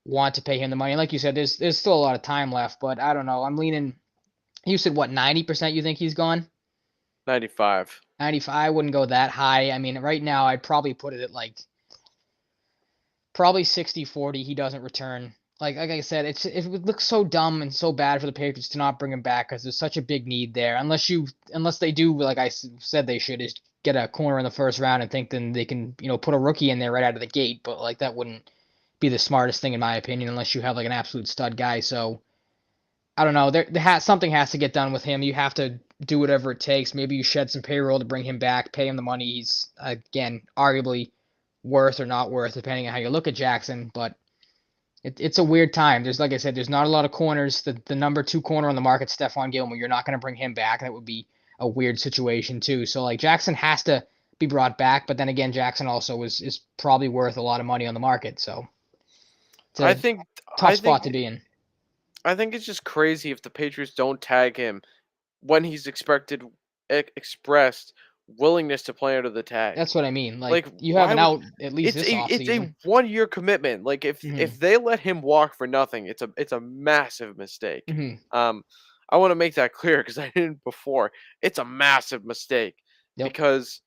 want to pay him the money. And like you said, there's still a lot of time left, but I don't know. I'm leaning. You said what 90% you think he's gone? 95. 95. I wouldn't go that high. I mean, right now I'd probably put it at like probably 60-40. He doesn't return. Like I said, it would look so dumb and so bad for the Patriots to not bring him back because there's such a big need there. Unless they do like said they should is get a corner in the first round and think then they can put a rookie in there right out of the gate. But like that wouldn't be the smartest thing in my opinion unless you have like an absolute stud guy. So I don't know. Something has to get done with him. You have to do whatever it takes. Maybe you shed some payroll to bring him back, pay him the money he's again arguably worth or not worth depending on how you look at Jackson. But it's a weird time. There's like I said, there's not a lot of corners. The number two corner on the market, Stephon Gilmore. You're not going to bring him back. That would be a weird situation too. So like Jackson has to be brought back, but then again, Jackson also is probably worth a lot of money on the market. So it's I a think tough I spot think to be in. I think it's just crazy if the Patriots don't tag him when he's expressed willingness to play under the tag. That's what I mean. Like Like, you have why an would out at least this it's a offseason. 1 year commitment. Like Mm-hmm. if they let him walk for nothing, it's a massive mistake. Mm-hmm. Um, I want to make that clear because I didn't before. It's a massive mistake Yep. because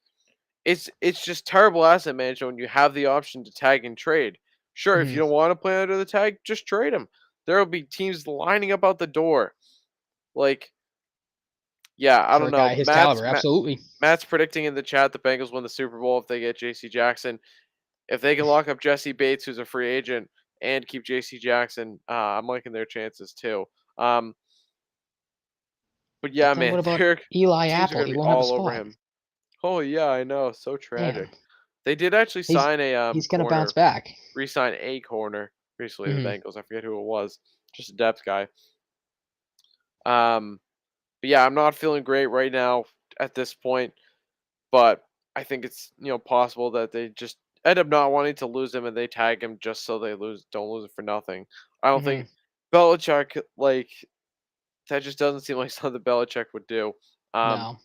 it's just terrible asset management when you have the option to tag and trade. Sure, if you Mm-hmm. don't want to play under the tag, just trade him. There will be teams lining up out the door. Like, yeah, I For don't a guy know. his caliber, absolutely. Matt's predicting in the chat the Bengals win the Super Bowl if they get J.C. Jackson. If they can lock up Jesse Bates, who's a free agent, and keep J.C. Jackson, I'm liking their chances too. Um, but But yeah, then what man, about their Eli teams are Apple? gonna He be won't have a all over spot. him. Oh yeah, I know. So Man, tragic. They did actually he's sign a he's gonna bounce corner, back. re-sign a corner recently. The Mm-hmm. Bengals. I forget who it was. Just a depth guy. Um, but yeah, I'm not feeling great right now at this point. but I think it's possible that they just end up not wanting to lose him and they tag him just so they don't lose it for nothing. I don't Hmm. think Belichick that just doesn't seem like something Belichick would do. Um, No.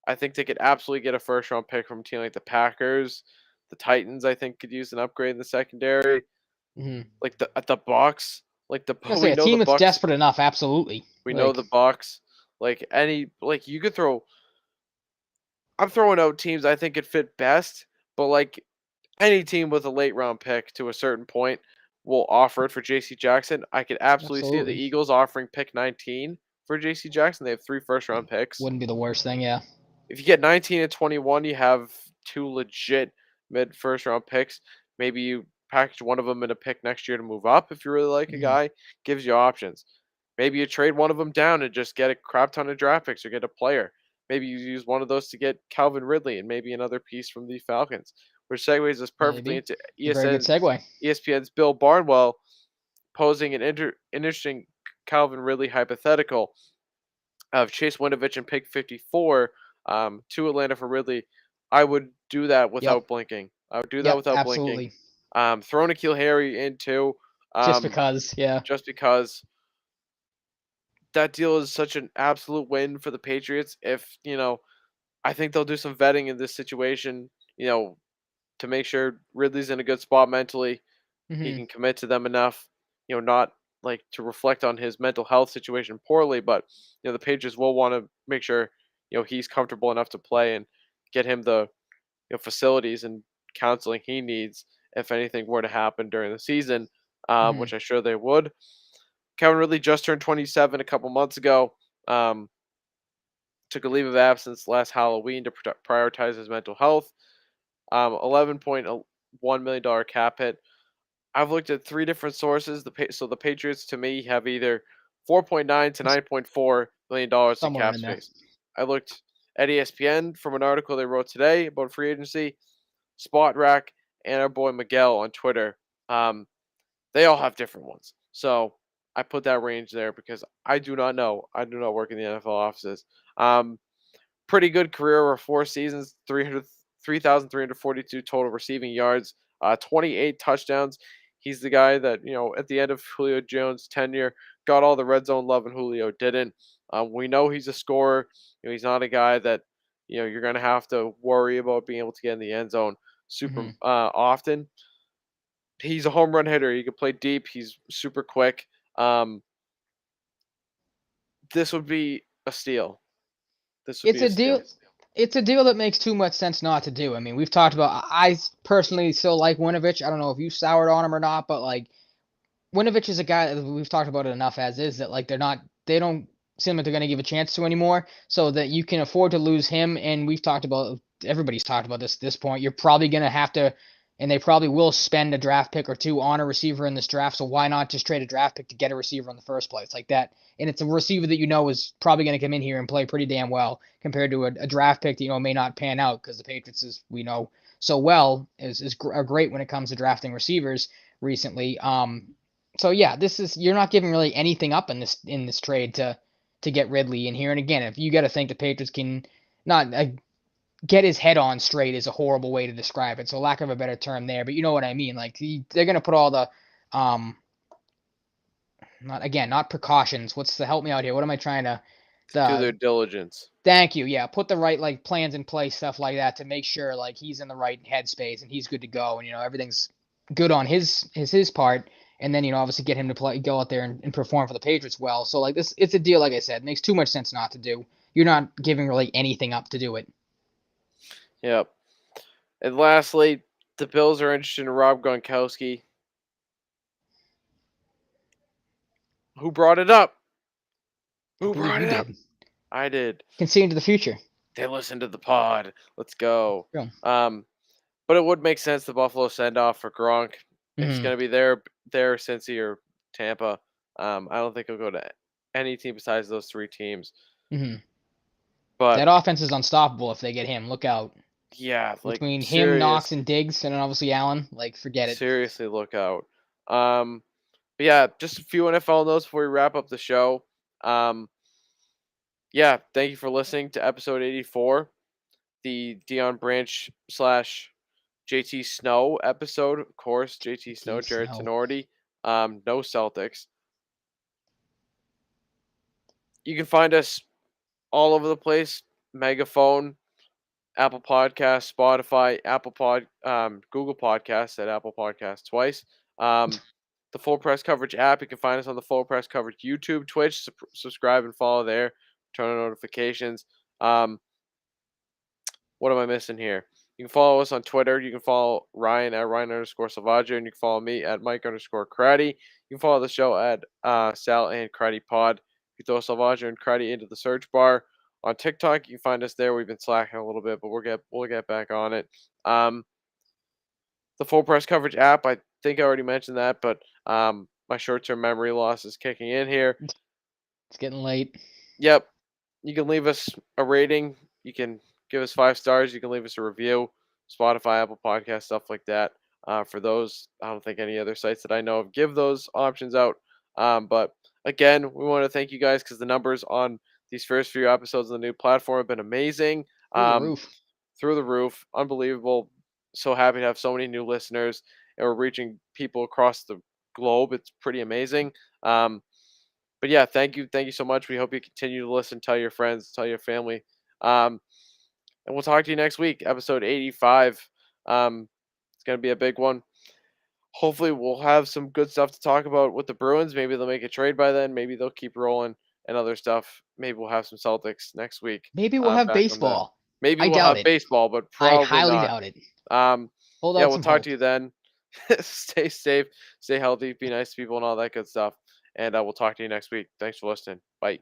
I think they could absolutely get a first round pick from a team like the Packers. The Titans, I think, could use an upgrade in the secondary. Hmm. Like the Bucks, like the I was gonna say we a know the team that's Bucks, desperate enough. Absolutely. we know Like. the Bucks. You could throw. I'm throwing out teams I think could fit best, but any team with a late round pick to a certain point will offer it for JC Jackson. I could absolutely see the Absolutely. Eagles offering pick 19 for JC Jackson. They have 3 first round picks. Wouldn't be the worst thing. Yeah. If you get 19 and 21, you have 2 legit mid first round picks. Maybe you package one of them in a pick next year to move up if you really like a Hmm. guy. Gives you options. Maybe you trade one of them down and just get a crap ton of draft picks or get a player. Maybe you use one of those to get Calvin Ridley and maybe another piece from the Falcons, which segues us perfectly Maybe. into Very good segue. ESPN's Bill Barnwell posing an interesting Calvin Ridley hypothetical of Chase Winovich and pick 54 to Atlanta for Ridley. I would do that Yep. without blinking. I would do that Yep. without blinking. Absolutely. Throw N'Keal Harry in too, Just um, because. Yeah. just because that deal is such an absolute win for the Patriots. If I think they'll do some vetting in this situation, to make sure Ridley's in a good spot mentally. He Hmm. can commit to them enough, not to reflect on his mental health situation poorly, but the Patriots will want to make sure he's comfortable enough to play and get him the facilities and counseling he needs if anything were to happen during the season, Hmm. which I'm sure they would. Kevin Ridley just turned 27 a couple months ago. Um, took a leave of absence last Halloween to prioritize his mental health. $11.1 million cap hit. I've looked at 3 different sources. The Patriots to me have either 4.9 to It's 9.4 million dollars in somewhere cap in there. space. I looked at ESPN from an article they wrote today about free agency, Spot Rack, and our boy Miguel on Twitter. Um, they all have different ones. So I put that range there because I do not know. I do not work in the NFL offices. Um, Pretty good career over 4 seasons, 3,342 total receiving yards, 28 touchdowns. He's the guy that, at the end of Julio Jones' tenure, got all the red zone love and Julio didn't. We know he's a scorer. He's not a guy that, you're going to have to worry about being able to get in the end zone super Hmm. often. He's a home run hitter. He can play deep. He's super quick. Um, this would be a steal. This would It's be a a deal. steal. It's a deal that makes too much sense not to do. I mean, we've talked about. I personally still like Winovich. I don't know if you soured on him or not, but like Winovich is a guy that we've talked about it enough as is that like they don't seem like they're going to give a chance to anymore, so that you can afford to lose him. And we've talked about everybody's talked about this at this point. You're probably going to have to, and they probably will spend a draft pick or two on a receiver in this draft. So why not just trade a draft pick to get a receiver in the first place like that? And it's a receiver that is probably going to come in here and play pretty damn well compared to a draft pick that may not pan out because the Patriots, as we know so well, are great when it comes to drafting receivers recently. So yeah, this is you're not giving really anything up in this trade to get Ridley in here. And again, if you got to think the Patriots can not get his head on straight is a horrible way to describe it. So lack of a better term there, but you know what I mean. Like they're gonna put all the not precautions. What's the help me out here? What am I trying to Do their the diligence. thank you. Yeah, put the right like plans in place, stuff like that to make sure like he's in the right headspace and he's good to go and everything's good on his part. And then obviously get him to go out there and perform for the Patriots well. So like this, it's a deal. Like I said, makes too much sense not to do. You're not giving really anything up to do it. Yep. And lastly, the Bills are interested in Rob Gronkowski. Who brought it up? I Who believe brought you it up? did. I did. Can see into the future. They listened to the pod. Let's go. Sure. But it would make sense the Buffalo send off for Gronk. If he's Mm-hmm. gonna be there, Cincy or Tampa. I don't think he'll go to any team besides those 3 teams. Mm-hmm. But That offense is unstoppable if they get him. Look out. yeah, Between him, Knox, and Diggs, and then obviously Allen, like forget it. seriously look out. But yeah, just a few NFL notes before we wrap up the show. Um, yeah, thank you for listening to episode 84. the Dion Branch slash JT Snow episode. Of course, JT Snow, JT Jared Snow. Tenorti. No Celtics. You can find us all over the place. Megaphone, Apple Podcasts, Spotify, Google Podcasts at Apple Podcasts twice. The Full Press Coverage app. You can find us on the Full Press Coverage YouTube, Twitch. Subscribe and follow there. Turn on notifications. What am I missing here? You can follow us on Twitter. You can follow Ryan at Ryan_Salvaggio, and you can follow me at Mike_Cratty. You can follow the show at Sal and Cratty Pod. You can throw Salvaggio and Cratty into the search bar. On TikTok, you can find us there. We've been slacking a little bit, but we'll get back on it. The Full Press Coverage app, I think I already mentioned that, but my short-term memory loss is kicking in here. It's getting late. Yep. You can leave us a rating. You can give us 5 stars. You can leave us a review. Spotify, Apple Podcast, stuff like that. For those, I don't think any other sites that I know of give those options out. But again, we want to thank you guys because the numbers on these first few episodes of the new platform have been amazing. Through the roof. Through the roof. Unbelievable. So happy to have so many new listeners, and we're reaching people across the globe. It's pretty amazing. But yeah, thank you so much. We hope you continue to listen. Tell your friends, tell your family, and we'll talk to you next week, episode 85. It's gonna be a big one. Hopefully, we'll have some good stuff to talk about with the Bruins. Maybe they'll make a trade by then. Maybe they'll keep rolling and other stuff. Maybe we'll have some Celtics next week. Maybe we'll have Back on them. baseball. Maybe I we'll doubt have it. baseball, but I probably highly not. doubt it. Yeah, out we'll some talk hope. to you then. Stay safe, stay healthy, be nice to people, and all that good stuff. And we'll talk to you next week. Thanks for listening. Bye.